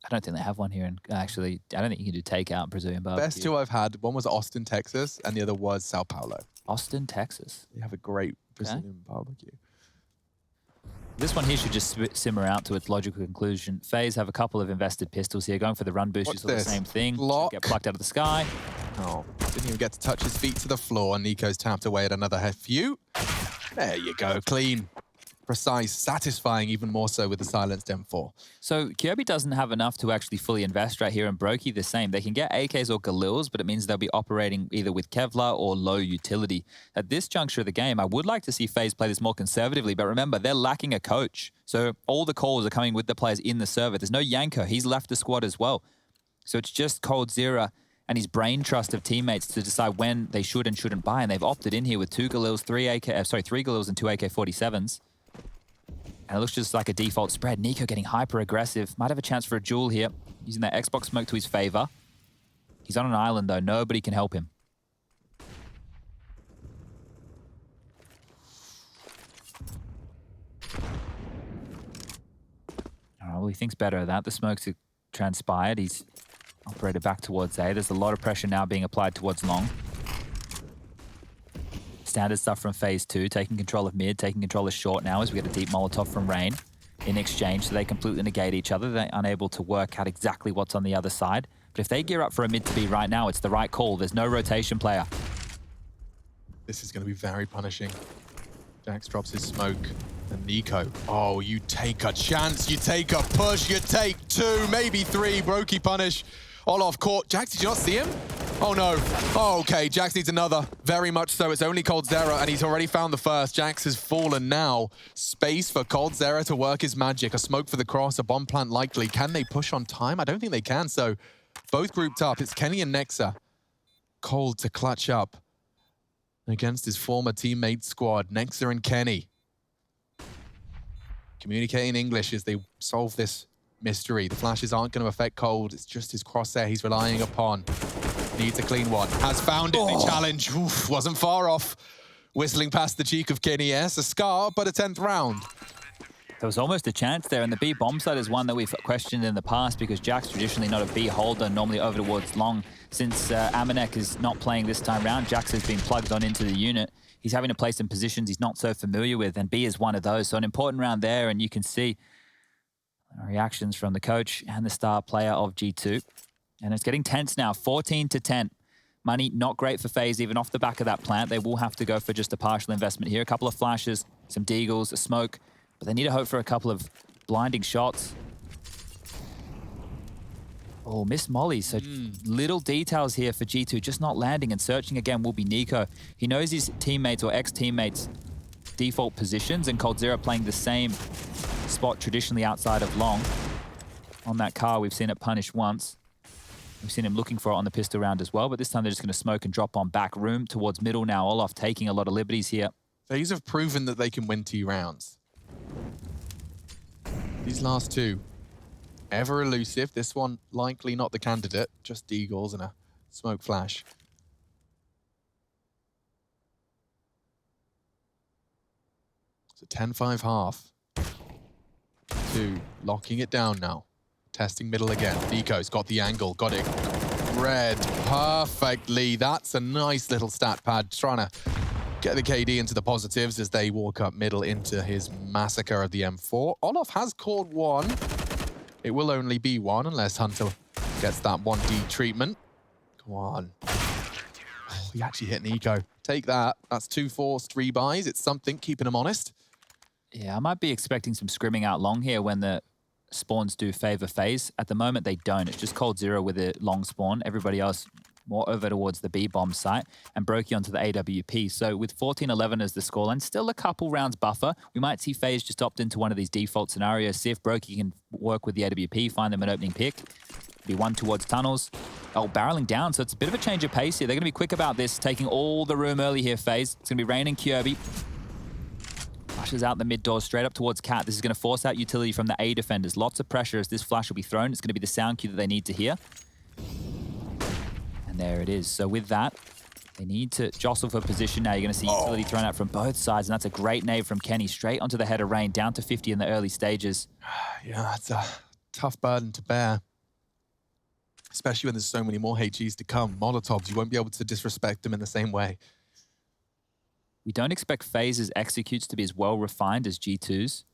I don't think they have one here. And actually, I don't think you can do takeout Brazilian barbecue. Best 2 I've had, one was Austin, Texas, and the other was Sao Paulo. Austin, Texas. They have a great Brazilian barbecue. This one here should just simmer out to its logical conclusion. FaZe have a couple of invested pistols here, going for the run boost. Just the same thing. Get plucked out of the sky. Oh, didn't even get to touch his feet to the floor. Nico's tapped away at another few. There you go, clean. Precise, satisfying, even more so with the silenced M4. So Kirby doesn't have enough to actually fully invest right here, and Brokey the same. They can get AKs or Galils, but it means they'll be operating either with Kevlar or low utility. At this juncture of the game, I would like to see FaZe play this more conservatively, but remember, they're lacking a coach. So all the calls are coming with the players in the server. There's no Yanko. He's left the squad as well. So it's just coldzera and his brain trust of teammates to decide when they should and shouldn't buy, and they've opted in here with 2 Galils, 3 Galils and 2 AK-47s. And it looks just like a default spread. Nico getting hyper-aggressive. Might have a chance for a duel here, using that Xbox smoke to his favor. He's on an island, though. Nobody can help him. All right, well, he thinks better of that. The smoke's transpired. He's operated back towards A. There's a lot of pressure now being applied towards long. Standard stuff from FaZe 2, taking control of mid, taking control of short now as we get a deep Molotov from Rain in exchange, so they completely negate each other. They're unable to work out exactly what's on the other side. But if they gear up for a mid to be right now, it's the right call. There's no rotation player. This is going to be very punishing. Jax drops his smoke. And Nico, oh, you take a chance, you take a push, you take 2, maybe 3. Brokey punish. Olof caught. Jax, did you not see him? Oh no. Oh, okay, Jax needs another. Very much so. It's only coldzera, and he's already found the first. Jax has fallen now. Space for coldzera to work his magic. A smoke for the cross, a bomb plant likely. Can they push on time? I don't think they can, so both grouped up. It's Kenny and Nexa. Cold to clutch up against his former teammate squad. Nexa and Kenny communicating English as they solve this mystery. The flashes aren't going to affect Cold. It's just his crosshair he's relying upon. Needs a clean one. Has found it. The challenge wasn't far off. Whistling past the cheek of Kenny. Yes, a scar, but a 10th round. There was almost a chance there, and the B bomb site is one that we've questioned in the past because Jack's traditionally not a B holder, normally over towards long. Since Amanek is not playing this time round, Jax has been plugged on into the unit. He's having to play some positions he's not so familiar with, and B is one of those. So an important round there, and you can see reactions from the coach and the star player of G2. And it's getting tense now, 14-10. Money not great for FaZe, even off the back of that plant. They will have to go for just a partial investment here. A couple of flashes, some deagles, a smoke, but they need to hope for a couple of blinding shots. Oh, missed Molly. So little details here for G2, just not landing, and searching again will be Nico. He knows his teammates or ex-teammates' default positions, and coldzera playing the same spot traditionally outside of long. On that car, we've seen it punish once. We've seen him looking for it on the pistol round as well, but this time they're just going to smoke and drop on back room towards middle now. Olof taking a lot of liberties here. FaZe have proven that they can win 2 rounds. These last 2, ever elusive. This one likely not the candidate, just deagles and a smoke flash. It's a 10-5 half. 2, locking it down now. Testing middle again. Nico's got the angle, got it read perfectly. That's a nice little stat pad, trying to get the KD into the positives as they walk up middle into his massacre of the M4. Olof has caught 1. It will only be 1 unless Hunter gets that 1D treatment. Come on. Oh, he actually hit Nico. Take that. That's 2 forced rebuys. It's something, keeping him honest. Yeah, I might be expecting some scrimming out long here when the spawns do favor FaZe. At the moment, they don't. It's just Cold Zero with a long spawn. Everybody else more over towards the B-bomb site, and Brokey onto the AWP. So with 14-11 as the scoreline, still a couple rounds buffer. We might see FaZe just opt into one of these default scenarios, see if Brokey can work with the AWP, find them an opening pick. Be one towards tunnels. Oh, barreling down, so it's a bit of a change of pace here. They're going to be quick about this, taking all the room early here, FaZe. It's going to be Rain and Kirby. Flashes out the mid doors straight up towards Cat. This is going to force out utility from the A defenders. Lots of pressure as this flash will be thrown. It's going to be the sound cue that they need to hear. And there it is. So with that, they need to jostle for position now. You're going to see utility thrown out from both sides, and that's a great nade from Kenny straight onto the head of Rain, down to 50 in the early stages. Yeah, that's a tough burden to bear. Especially when there's so many more HEs to come. Molotovs, you won't be able to disrespect them in the same way. We don't expect FaZe's executes to be as well refined as G2's.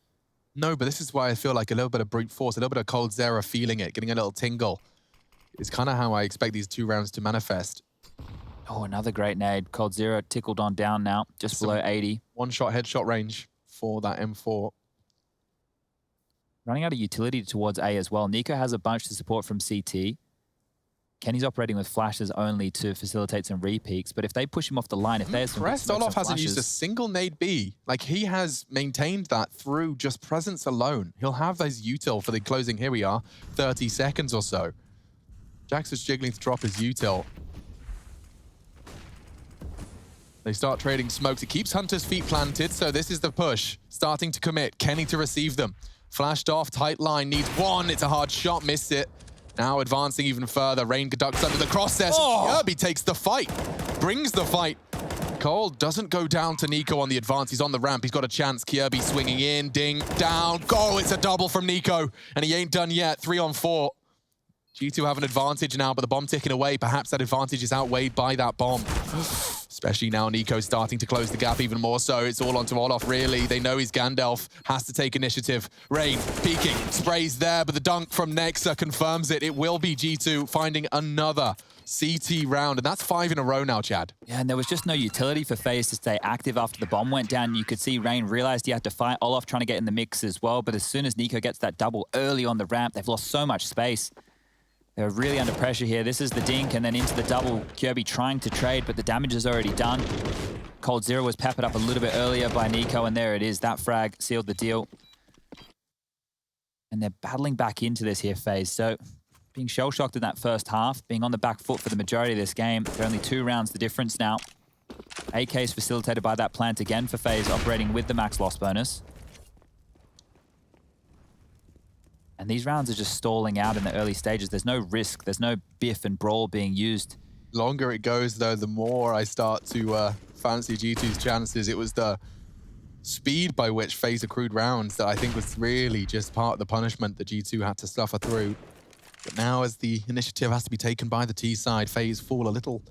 No, but this is why I feel like a little bit of brute force, a little bit of Cold Zera feeling it, getting a little tingle. It's kind of how I expect these 2 rounds to manifest. Oh, another great nade. Cold Zero tickled on down now, just below 80. One-shot headshot range for that M4. Running out of utility towards A as well. Nico has a bunch to support from CT. Kenny's operating with flashes only to facilitate some re-peaks, but if they push him off the line, if there's some Olof hasn't used a single nade B. Like, he has maintained that through just presence alone. He'll have those util for the closing, here we are, 30 seconds or so. Jax is jiggling to drop his util. They start trading smokes. It keeps Hunter's feet planted, so this is the push. Starting to commit. Kenny to receive them. Flashed off, tight line, needs one. It's a hard shot, missed it. Now advancing even further. Rain ducks under the crosshairs. Kirby takes the fight, brings the fight. Cole doesn't go down to Nico on the advance. He's on the ramp. He's got a chance. Kirby swinging in, ding, down. Go, it's a double from Nico. And he ain't done yet. 3 on 4. G2 have an advantage now, but the bomb ticking away. Perhaps that advantage is outweighed by that bomb. Especially now Nico's starting to close the gap even more so. It's all onto Olof, really. They know he's Gandalf. Has to take initiative. Rain peeking. Sprays there, but the dunk from Nexa confirms it. It will be G2 finding another CT round, and that's 5 in a row now, Chad. Yeah, and there was just no utility for FaZe to stay active after the bomb went down. You could see Rain realized he had to fight. Olof trying to get in the mix as well, but as soon as Nico gets that double early on the ramp, they've lost so much space. They're really under pressure here. This is the dink and then into the double. Kirby trying to trade, but the damage is already done. Cold Zero was peppered up a little bit earlier by Nico, and there it is. That frag sealed the deal. And they're battling back into this here, FaZe. So being shell-shocked in that first half, being on the back foot for the majority of this game. They're only 2 rounds the difference now. AK is facilitated by that plant again for FaZe, operating with the max loss bonus. And these rounds are just stalling out in the early stages. There's no risk. There's no biff and brawl being used. Longer it goes, though, the more I start to fancy G2's chances. It was the speed by which FaZe accrued rounds that I think was really just part of the punishment that G2 had to suffer through. But now, as the initiative has to be taken by the T side, FaZe fall a little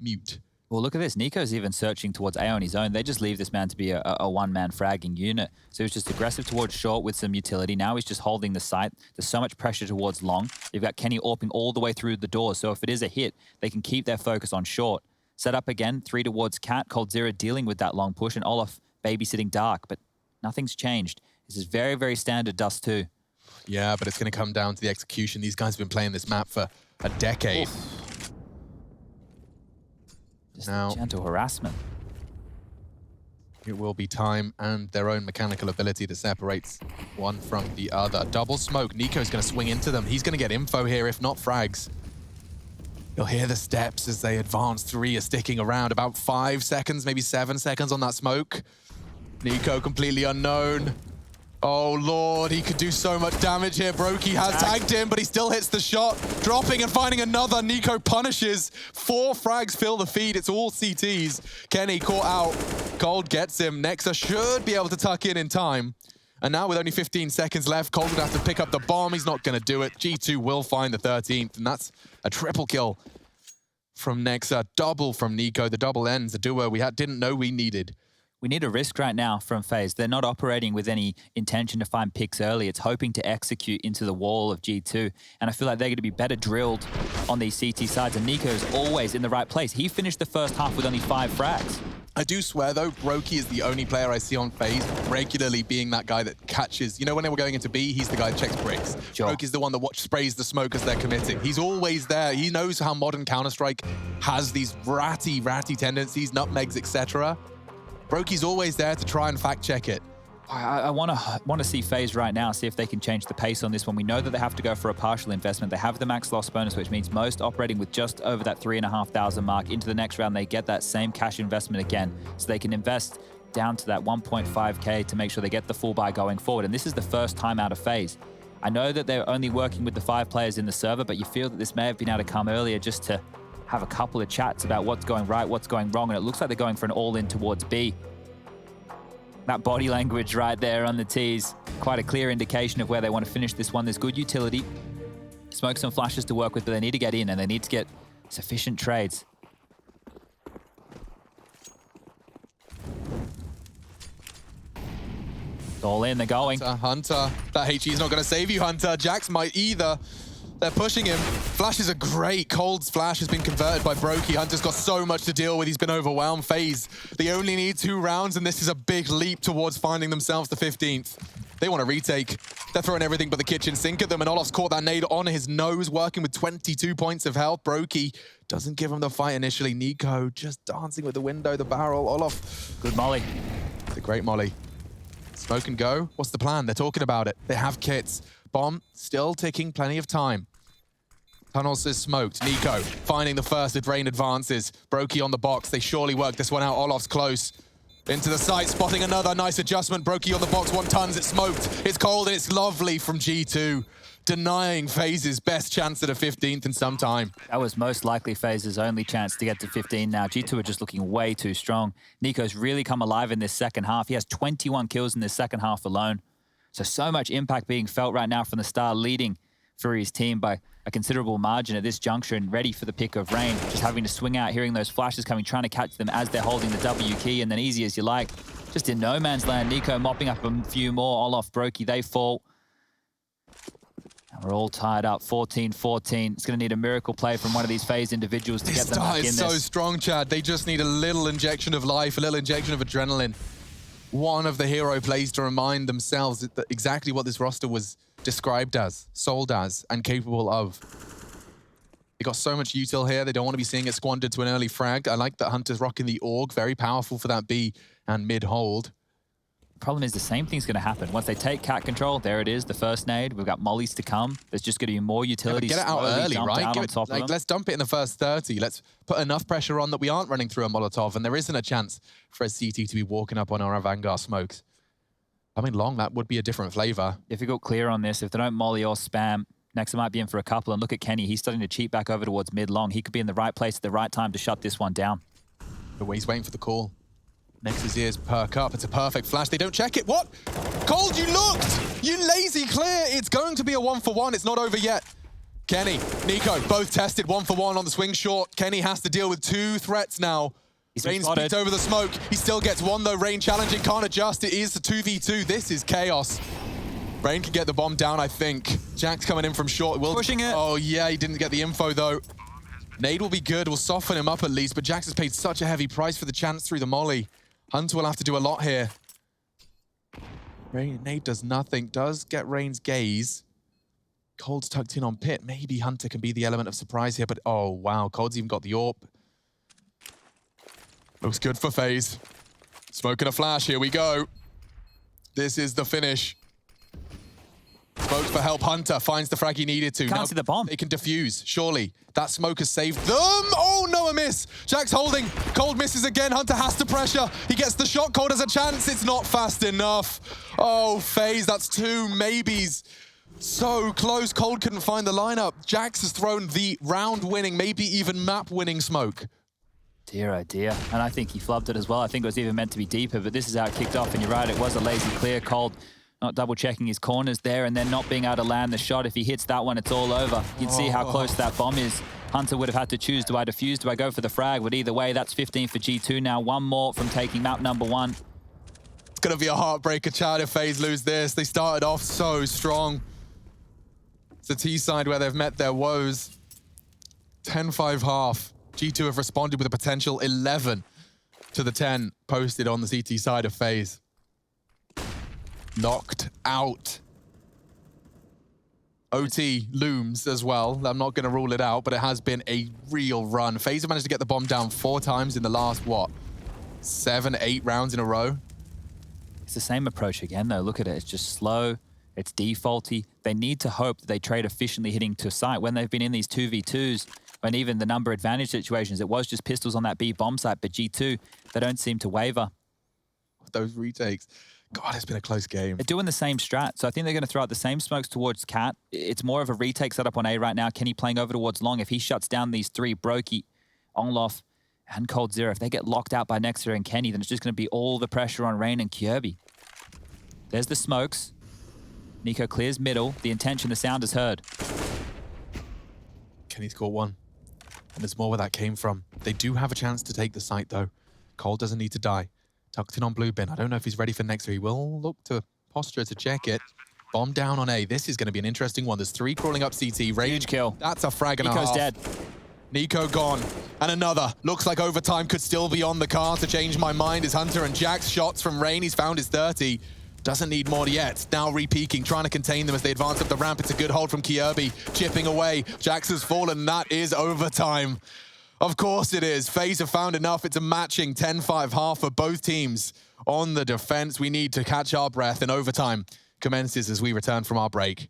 mute. Well, look at this. Nico's even searching towards A on his own. They just leave this man to be a one-man fragging unit. So he's just aggressive towards short with some utility. Now he's just holding the site. There's so much pressure towards long. You've got Kenny AWPing all the way through the door. So if it is a hit, they can keep their focus on short. Set up again, 3 towards Cat. Cold Zero dealing with that long push, and Olof babysitting Dark. But nothing's changed. This is very, very standard Dust2. Yeah, but it's going to come down to the execution. These guys have been playing this map for a decade. Oof. Just now, gentle harassment. It will be time and their own mechanical ability that separates one from the other. Double smoke. Nico's going to swing into them. He's going to get info here, if not frags. You'll hear the steps as they advance. 3 are sticking around. About 5 seconds, maybe 7 seconds on that smoke. Nico completely unknown. Oh, Lord, he could do so much damage here. Brokey has tagged him, but he still hits the shot. Dropping and finding another. Nico punishes. 4 frags fill the feed. It's all CTs. Kenny caught out. Cold gets him. Nexa should be able to tuck in time. And now with only 15 seconds left, Cold would have to pick up the bomb. He's not going to do it. G2 will find the 13th, and that's a triple kill from Nexa. Double from Nico. The double ends, a duo we didn't know we needed. We need a risk right now from FaZe. They're not operating with any intention to find picks early. It's hoping to execute into the wall of G2. And I feel like they're going to be better drilled on these CT sides. And Nico's always in the right place. He finished the first half with only 5 frags. I do swear though, Brokey is the only player I see on FaZe regularly being that guy that catches. You know, when they were going into B, he's the guy that checks bricks. Sure. Brokey's the one that sprays the smoke as they're committing. He's always there. He knows how modern Counter-Strike has these ratty tendencies, nutmegs, etc. Brokey's always there to try and fact check it. I want to see FaZe right now, see if they can change the pace on this one. We know that they have to go for a partial investment. They have the max loss bonus, which means most operating with just over that 3,500 mark. Into the next round, they get that same cash investment again. So they can invest down to that 1.5K to make sure they get the full buy going forward. And this is the first time out of FaZe. I know that they're only working with the 5 players in the server, but you feel that this may have been able to come earlier just to have a couple of chats about what's going right, what's going wrong. And it looks like they're going for an all-in towards B. That body language right there on the tees, quite a clear indication of where they want to finish this one. There's good utility, smokes and flashes to work with, but they need to get in and they need to get sufficient trades. All in, they're going. Hunter, that HE is not going to save you, Hunter. Jax might either. They're pushing him. Flashes are great. Cold's flash has been converted by Brokey. Hunter's got so much to deal with. He's been overwhelmed. FaZe, they only need 2 rounds, and this is a big leap towards finding themselves the 15th. They want to retake. They're throwing everything but the kitchen sink at them, and Olof's caught that nade on his nose, working with 22 points of health. Brokey doesn't give him the fight initially. Nico just dancing with the window, the barrel. Olof. Good molly. It's a great molly. Smoke and go. What's the plan? They're talking about it. They have kits. Bomb still ticking, plenty of time. Tunnels is smoked. Nico finding the first with rain advances. Brokey on the box. They surely work this one out. Olof's close. Into the site, spotting another nice adjustment. Brokey on the box, 1 tons. It's smoked. It's cold and it's lovely from G2. Denying FaZe's best chance at a 15th in some time. That was most likely FaZe's only chance to get to 15 now. G2 are just looking way too strong. Nico's really come alive in this second half. He has 21 kills in this second half alone. So much impact being felt right now from the star, leading for his team by a considerable margin at this juncture and ready for the pick of rain. Just having to swing out, hearing those flashes coming, trying to catch them as they're holding the W key, and then easy as you like. Just in no man's land. Nico mopping up a few more. Olof, Brokey, they fall. And we're all tied up, 14-14. It's going to need a miracle play from one of these FaZe individuals to get them back in this. This is so strong, Chad. They just need a little injection of life, a little injection of adrenaline. One of the hero plays to remind themselves that exactly what this roster was described as, sold as, and capable of. They got so much util here. They don't want to be seeing it squandered to an early frag. I like that Hunter's rocking the AUG. Very powerful for that B and mid hold. Problem is the same thing's going to happen. Once they take cat control, there it is, the first nade. We've got mollies to come. There's just going to be more utilities. Yeah, get it out early, right? Let's dump it in the first 30. Let's put enough pressure on that we aren't running through a Molotov, and there isn't a chance for a CT to be walking up on our Vanguard smokes. I mean, long, that would be a different flavor. Difficult clear on this. If they don't molly or spam, Nexa might be in for a couple. And look at Kenny. He's starting to cheat back over towards mid-long. He could be in the right place at the right time to shut this one down. The way he's waiting for the call. Nexa's ears perk up. It's a perfect flash. They don't check it. What? Cold, you looked! You lazy clear. It's going to be a 1-for-1. It's not over yet. Kenny, Nico, both tested 1-for-1 on the swing short. Kenny has to deal with 2 threats now. Rain speeds over the smoke. He still gets 1 though. Rain challenging, can't adjust. It is the 2v2. This is chaos. Rain can get the bomb down, I think. Jack's coming in from short. Pushing it. Oh yeah, he didn't get the info though. Nade will be good. We'll soften him up at least, but Jax has paid such a heavy price for the chance through the molly. Hunter will have to do a lot here. Nade does nothing. Does get Rain's gaze. Cold's tucked in on pit. Maybe Hunter can be the element of surprise here, but oh wow, Cold's even got the AWP. Looks good for FaZe. Smoking a flash, here we go. This is the finish. Smokes for help, Hunter finds the frag he needed to. Can't see the bomb. They can defuse, surely. That smoke has saved them. Oh no, a miss. Jack's holding. Cold misses again. Hunter has to pressure. He gets the shot. Cold has a chance. It's not fast enough. Oh, FaZe, that's 2 maybes. So close. Cold couldn't find the lineup. Jax has thrown the round-winning, maybe even map-winning smoke. Dear, oh dear. And I think he flubbed it as well. I think it was even meant to be deeper, but this is how it kicked off. And you're right, it was a lazy clear. Cold not double-checking his corners there and then not being able to land the shot. If he hits that one, it's all over. You can see how close that bomb is. Hunter would have had to choose, do I defuse, do I go for the frag? But either way, that's 15 for G2 now. 1 more from taking map number 1. It's going to be a heartbreaker, Chad, if FaZe lose this. They started off so strong. It's the T side where they've met their woes. 10-5 half. G2 have responded with a potential 11. to the 10 posted on the CT side of FaZe. Knocked out. OT looms as well. I'm not going to rule it out, but it has been a real run. FaZe have managed to get the bomb down 4 times in the last, what, 7, 8 rounds in a row? It's the same approach again, though. Look at it. It's just slow. It's defaulty. They need to hope that they trade efficiently hitting to site. When they've been in these 2v2s, when even the number advantage situations, it was just pistols on that B bomb site, but G2, they don't seem to waver. Those retakes. God, it's been a close game. They're doing the same strat, so I think they're going to throw out the same smokes towards Cat. It's more of a retake setup on A right now. Kenny playing over towards Long. If he shuts down these 3, Brokey, Ongloff, and Cold Zero, if they get locked out by Nexter and Kenny, then it's just going to be all the pressure on Rain and Kirby. There's the smokes. Nico clears middle. The intention, the sound is heard. Kenny's got 1. And there's more where that came from. They do have a chance to take the site, though. Cole doesn't need to die. Tucked in on blue bin. I don't know if he's ready for next. He will look to posture to check it. Bomb down on A. This is going to be an interesting one. There's 3 crawling up CT. Rain, huge kill. That's a frag and a half. Nico's dead. Nico gone. And another. Looks like overtime could still be on the card to change my mind as Hunter and Jax shots from Rain. He's found his 30. Doesn't need more yet. Now re-peeking, trying to contain them as they advance up the ramp. It's a good hold from Kirby. Chipping away. Jax has fallen. That is overtime. Of course it is. FaZe have found enough. It's a matching 10-5 half for both teams on the defense. We need to catch our breath, and overtime commences as we return from our break.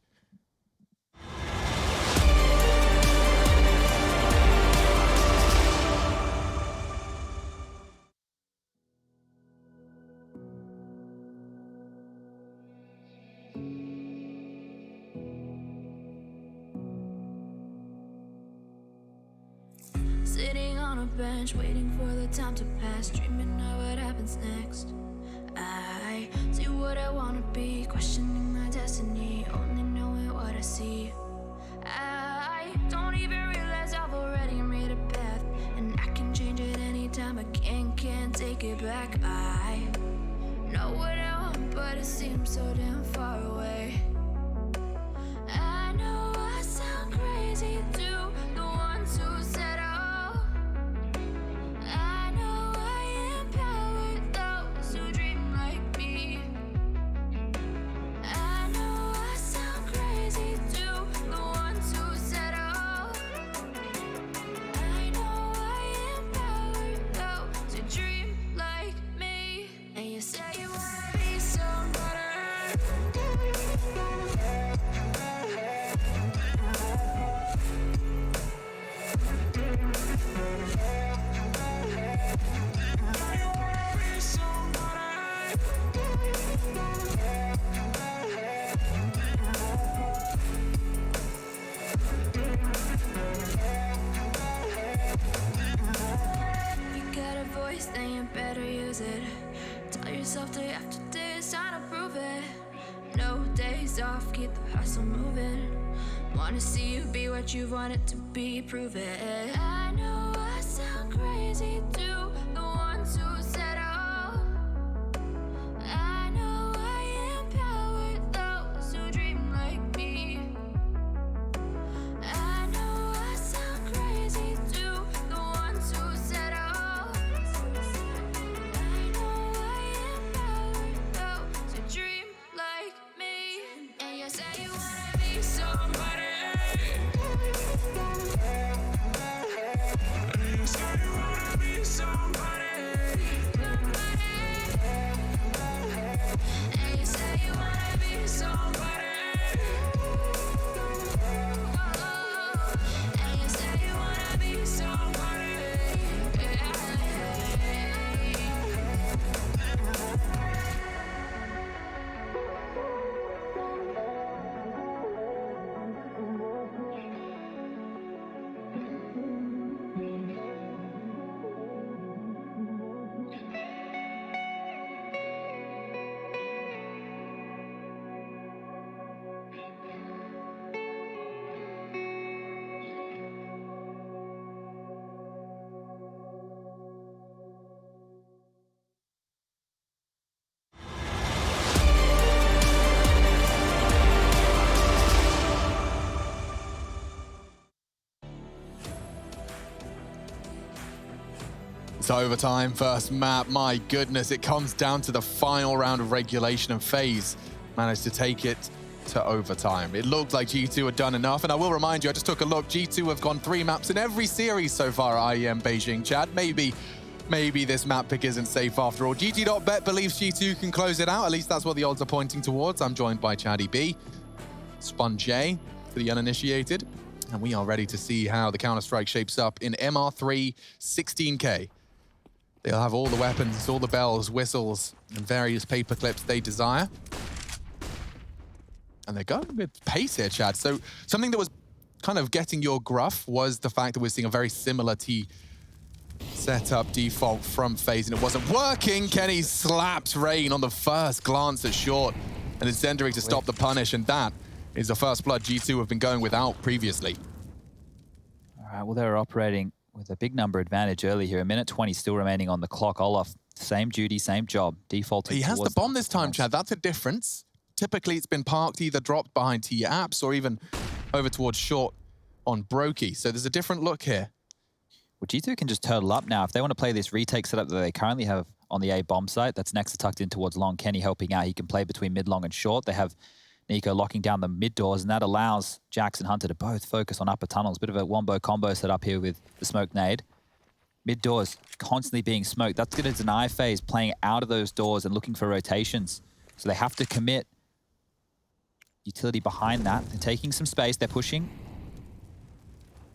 Sitting on a bench, waiting for the time to pass, dreaming of what happens next. I see what I wanna be, questioning my destiny, only knowing what I see. I don't even realize I've already made a path, and I can change it anytime. I can't take it back. I know what I want, but it seems so damn far away. I know I sound crazy to the ones who said I know I empower those who dream like me. I know I sound crazy to the ones who said I know I empower those who dream like me. And you say you wanna be somebody. Then you better use it. Tell yourself day after day it's time to prove it. No days off, keep the hustle moving. Wanna see you be what you wanted to be, prove it. I know I sound crazy to the ones who said I know I empower those who dream like me. I know I sound crazy to the ones who said dream like me. And you say you wanna be somebody. And you say you wanna be somebody. to overtime, first map. My goodness, it comes down to the final round of regulation, and FaZe managed to take it to overtime. It looked like G2 had done enough, and I will remind you, I just took a look. G2 have gone 3 maps in every series so far at IEM Beijing, Chad. Maybe this map pick isn't safe after all. GG.bet believes G2 can close it out. At least that's what the odds are pointing towards. I'm joined by Chaddy B, Spun J for the uninitiated, and we are ready to see how the Counter-Strike shapes up in MR3 16K. They'll have all the weapons, all the bells, whistles, and various paper clips they desire. And they're going with pace here, Chad. So something that was kind of getting your gruff was the fact that we're seeing a very similar T setup default from FaZe, and it wasn't working. Kenny slaps Rain on the first glance at short, and it's Zendary to stop the punish, and that is the first blood G2 have been going without previously. All right, well, they're operating with a big number advantage early here. 1:20 still remaining on the clock. Olaf, same duty, same job, defaulting. He has the bomb this time, Chad. That's a difference. Typically, it's been parked, either dropped behind T-Apps or even over towards short on Brokey. So there's a different look here. Well, G2 can just turtle up now. If they want to play this retake setup that they currently have on the A bomb site, that's next to tucked in towards long. Kenny helping out. He can play between mid, long, and short. They have Nico locking down the mid doors, and that allows Jax and Hunter to both focus on upper tunnels. Bit of a wombo combo set up here with the smoke nade. Mid doors constantly being smoked. That's going to deny FaZe playing out of those doors and looking for rotations. So they have to commit utility behind that. They're taking some space. They're pushing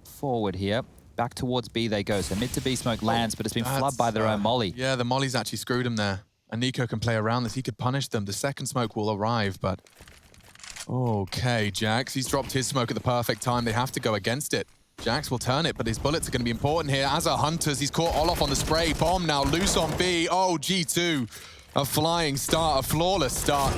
forward here. Back towards B they go. So mid to B smoke lands, but it's been flubbed by their own molly. Yeah, the molly's actually screwed him there. And Nico can play around this. He could punish them. The second smoke will arrive, but... Okay, Jax. He's dropped his smoke at the perfect time. They have to go against it. Jax will turn it, but his bullets are going to be important here. As are Hunters, he's caught Olaf on the spray. Bomb now loose on B. Oh, G2. A flying start, a flawless start.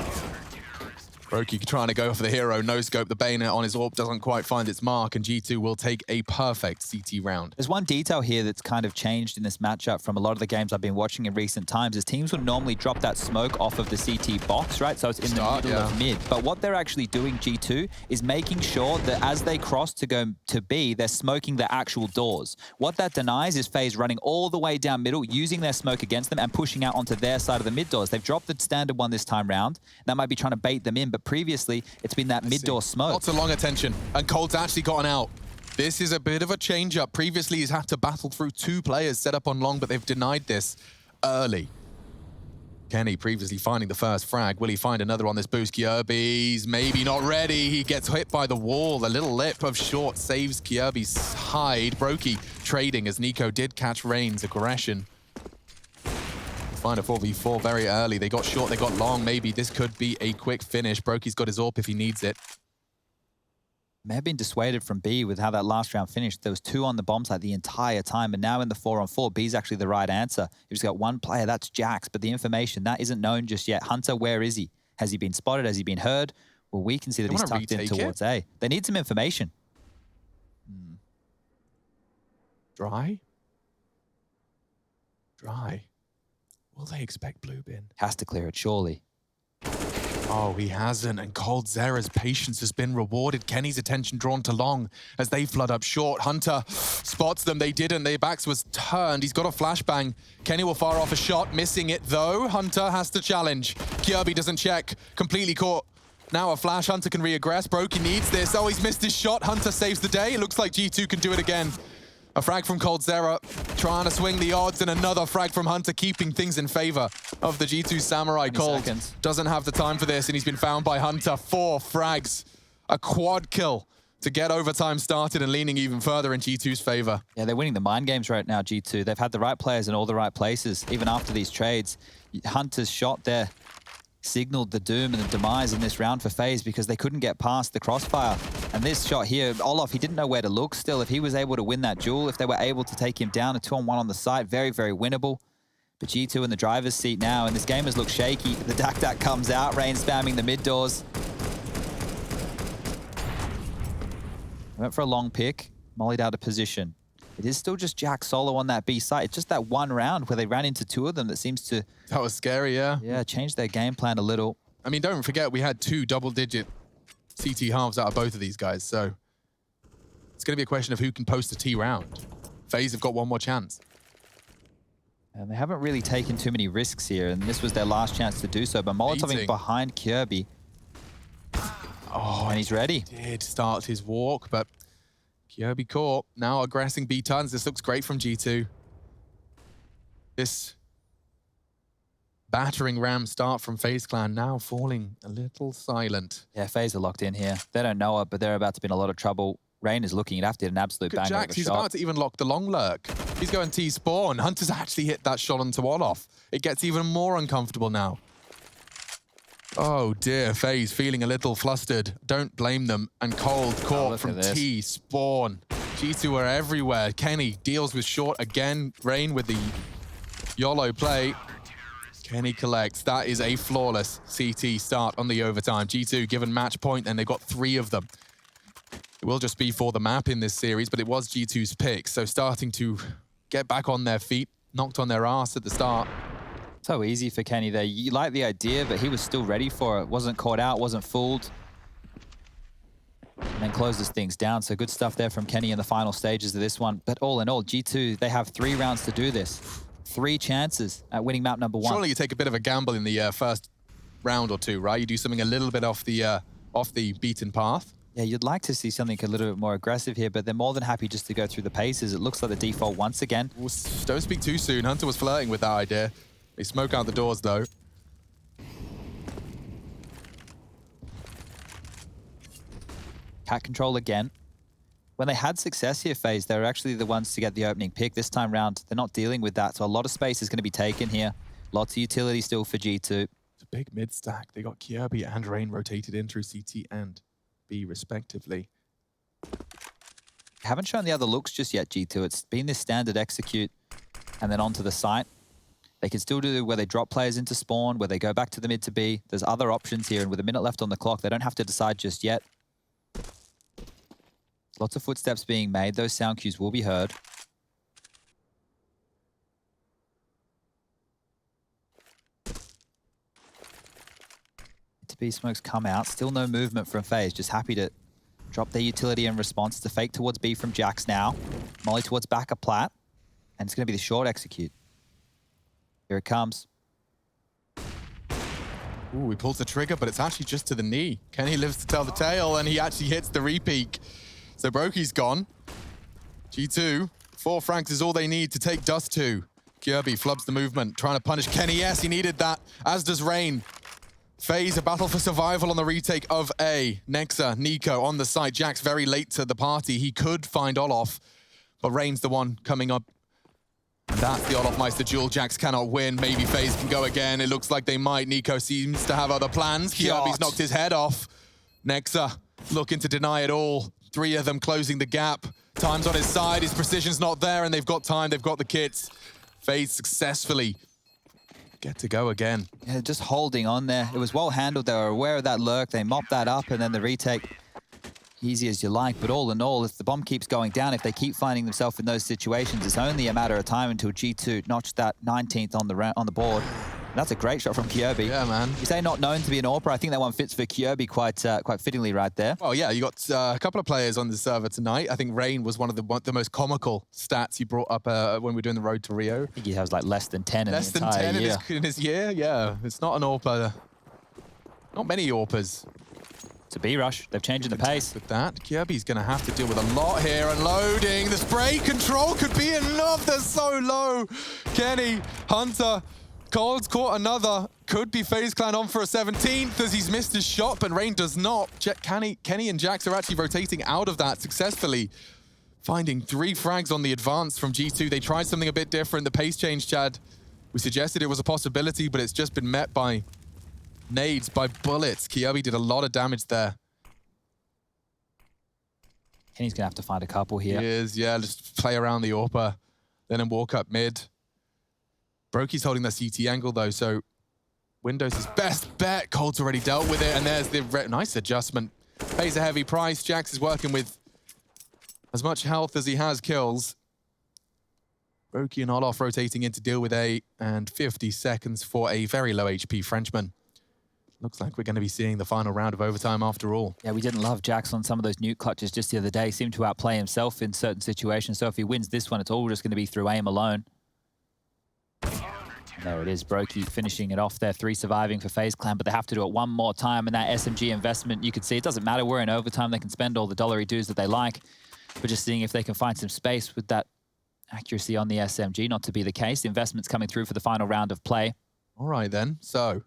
Brokey trying to go for the hero, no scope. The bayonet on his AWP doesn't quite find its mark, and G2 will take a perfect CT round. There's one detail here that's kind of changed in this matchup from a lot of the games I've been watching in recent times, is teams would normally drop that smoke off of the CT box, right? So it's in the middle of mid. But what they're actually doing, G2, is making sure that as they cross to go to B, they're smoking the actual doors. What that denies is FaZe running all the way down middle, using their smoke against them and pushing out onto their side of the mid doors. They've dropped the standard one this time round. That might be trying to bait them in, but previously it's been that mid-door smoke. Lots of long attention, and Cold's actually gotten out. This is a bit of a change-up. Previously, he's had to battle through 2 players set up on long, but they've denied this early. Kenny previously finding the first frag. Will he find another on this boost? Kjaerbye's maybe not ready. He gets hit by the wall. The little lip of short saves Kjaerbye's hide. Brokey trading as Nico did catch Rain's aggression. Find a 4v4 very early. They got short, they got long. Maybe this could be a quick finish. Brokey's got his AWP if he needs it. May have been dissuaded from B with how that last round finished. There was 2 on the bomb site the entire time, and now in the 4-on-4, B's actually the right answer. You've just got one player, that's Jax, but the information, that isn't known just yet. Hunter, where is he? Has he been spotted? Has he been heard? Well, we can see that he's tucked in towards A. They need some information. Dry? Dry. Will they expect blue bin? Has to clear it, surely. Oh, he hasn't, and Cold Zera's patience has been rewarded. Kenny's attention drawn to long as they flood up short. Hunter spots them, they didn't, their backs was turned. He's got a flashbang. Kenny will fire off a shot, missing it though. Hunter has to challenge. Kjaerbye doesn't check, completely caught. Now a flash, Hunter can reaggress. Brokey needs this. Oh, he's missed his shot. Hunter saves the day. It looks like G2 can do it again. A frag from Cold Zera, trying to swing the odds, and another frag from Hunter, keeping things in favor of the G2 Samurai. Cold doesn't have the time for this, and he's been found by Hunter. 4 frags, a quad kill to get overtime started and leaning even further in G2's favor. Yeah, they're winning the mind games right now, G2. They've had the right players in all the right places, even after these trades. Hunter's shot there signaled the doom and the demise in this round for FaZe because they couldn't get past the crossfire. And this shot here, Olaf, he didn't know where to look still. If he was able to win that duel, if they were able to take him down, a 2-on-1 on the site, very, very winnable. But G2 in the driver's seat now, and this game has looked shaky. The Dak comes out, Rain spamming the mid doors. Went for a long pick, mollied out of position. It is still just Jack solo on that B site. It's just that one round where they ran into 2 of them that seems to... That was scary, yeah. Yeah, changed their game plan a little. I mean, don't forget, we had 2 double-digit CT halves out of both of these guys, so it's going to be a question of who can post a T round. FaZe have got one more chance. And they haven't really taken too many risks here, and this was their last chance to do so. But Molotoving behind Kirby. Oh, and he's ready. Did start his walk, but Kirby caught. Now aggressing B tons. This looks great from G2. This battering ram start from FaZe Clan now falling a little silent. Yeah, FaZe are locked in here. They don't know it, but they're about to be in a lot of trouble. Rain is looking, he'd have to hit an absolute banger Jax, of a he's shot. about to even lock the long lurk. He's going T-spawn. Hunter's actually hit that shot onto Olof. It gets even more uncomfortable now. Oh dear, FaZe feeling a little flustered. Don't blame them. And cold caught from T-spawn. G2 are everywhere. Kenny deals with short again. Rain with the YOLO play. Kenny collects. That is a flawless CT start on the overtime. G2 given match point, and they've got 3 of them. It will just be for the map in this series, but it was G2's pick. So starting to get back on their feet, knocked on their ass at the start. So easy for Kenny there. You like the idea, but he was still ready for it. Wasn't caught out, wasn't fooled. And then closes things down. So good stuff there from Kenny in the final stages of this one. But all in all, G2, they have 3 rounds to do this. 3 chances at winning map number 1. Surely you take a bit of a gamble in the first round or 2, right? You do something a little bit off the beaten path. Yeah, you'd like to see something a little bit more aggressive here, but they're more than happy just to go through the paces. It looks like the default once again. Ooh, don't speak too soon. Hunter was flirting with that idea. They smoke out the doors, though. Cat control again. When they had success here, FaZe, they were actually the ones to get the opening pick. This time round, they're not dealing with that, so a lot of space is going to be taken here. Lots of utility still for G2. It's a big mid stack. They got Kirby and Rain rotated in through CT and B, respectively. Haven't shown the other looks just yet, G2. It's been this standard execute and then onto the site. They can still do where they drop players into spawn, where they go back to the mid to B. There's other options here, and with a minute left on the clock, they don't have to decide just yet. Lots of footsteps being made. Those sound cues will be heard. To B smokes come out. Still no movement from FaZe. Just happy to drop their utility in response. It's a fake towards B from Jax now. Molly towards back a plat. And it's going to be the short execute. Here it comes. Ooh, he pulls the trigger, but it's actually just to the knee. Kenny lives to tell the tale, and he actually hits the repeak. So Broky's gone. G2, 4 francs is all they need to take Dust2. Kirby flubs the movement, trying to punish Kenny. Yes, he needed that, as does Rain. FaZe, a battle for survival on the retake of A. Nexa, Nico on the site. Jax very late to the party. He could find Olof, but Rain's the one coming up. And that's the Olofmeister duel. Jax cannot win. Maybe FaZe can go again. It looks like they might. Nico seems to have other plans. Kirby's knocked his head off. Nexa looking to deny it all. 3 of them closing the gap. Time's on his side. His precision's not there, and they've got time. They've got the kits. FaZe successfully get to go again. Yeah, just holding on there. It was well handled. They were aware of that lurk. They mopped that up, and then the retake, easy as you like. But all in all, if the bomb keeps going down, if they keep finding themselves in those situations, it's only a matter of time until G2 notch that 19th on the board. And that's a great shot from Kirby. Yeah, man. You say not known to be an AWPer. I think that one fits for Kirby quite fittingly right there. Well, yeah, you got a couple of players on the server tonight. I think Rain was one of the most comical stats you brought up when we were doing the road to Rio. I think he has like less than 10 in the entire year. Less than 10 in his year, yeah. It's not an AWPer. Not many AWPers. It's a B-rush. They've changed the pace. With that, Kirby's going to have to deal with a lot here. Unloading. The spray control could be enough. They're so low. Kenny, Hunter, Cold's caught another. Could be FaZe Clan on for a 17th as he's missed his shot, but Rain does not. Kenny and Jax are actually rotating out of that successfully. Finding 3 frags on the advance from G2. They tried something a bit different. The pace change, Chad. We suggested it was a possibility, but it's just been met by nades, by bullets. Kirby did a lot of damage there. Kenny's going to have to find a couple here. He is, yeah. Just play around the AWPer, then walk up mid. Broky's holding that CT angle, though, so Windows' his best bet. Cold's already dealt with it, and there's the nice adjustment. Pays a heavy price. Jax is working with as much health as he has kills. Broky and Olof rotating in to deal with A, and 50 seconds for a very low HP Frenchman. Looks like we're going to be seeing the final round of overtime after all. Yeah, we didn't love Jax on some of those nuke clutches just the other day. Seemed to outplay himself in certain situations. So if he wins this one, it's all just going to be through aim alone. No, it is Brokey finishing it off there. 3 surviving for FaZe Clan, but they have to do it one more time. And that SMG investment, you could see, it doesn't matter. We're in overtime. They can spend all the dollary dues that they like. But just seeing if they can find some space with that accuracy on the SMG, not to be the case. The investment's coming through for the final round of play. All right, then. So,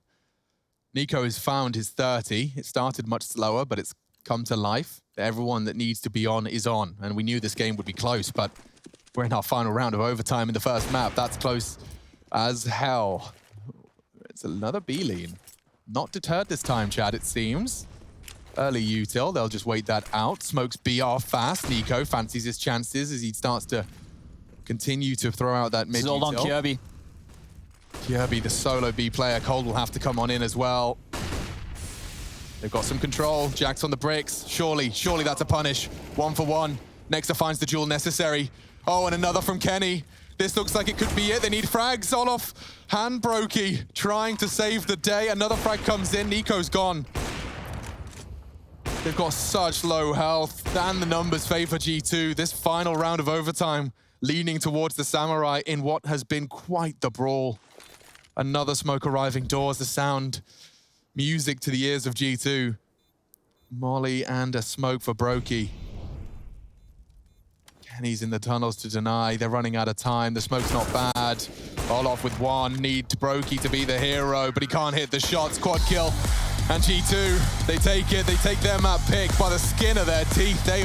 Nico has found his 30. It started much slower, but it's come to life. Everyone that needs to be on is on. And we knew this game would be close, but we're in our final round of overtime in the first map. That's close as hell. It's another B lean. Not deterred this time, Chad, it seems. Early util, they'll just wait that out. Smokes BR fast. Nico fancies his chances as he starts to continue to throw out that mid util. It's all on Kirby. Kirby, the solo B player. Cold will have to come on in as well. They've got some control. Jack's on the bricks. Surely that's a punish. 1 for 1. Nexa finds the duel necessary. Oh, and another from Kenny. This looks like it could be it. They need frags. Olof, hand Brokey, trying to save the day. Another frag comes in. Nico's gone. They've got such low health, and the numbers favor G2. This final round of overtime, leaning towards the Samurai in what has been quite the brawl. Another smoke arriving doors, the sound, music to the ears of G2. Molly and a smoke for Brokey. Kenny's in the tunnels to deny. They're running out of time. The smoke's not bad. Olof with 1. Need Brokey to be the hero, but he can't hit the shots. Quad kill. And G2, they take it. They take their map pick by the skin of their teeth. They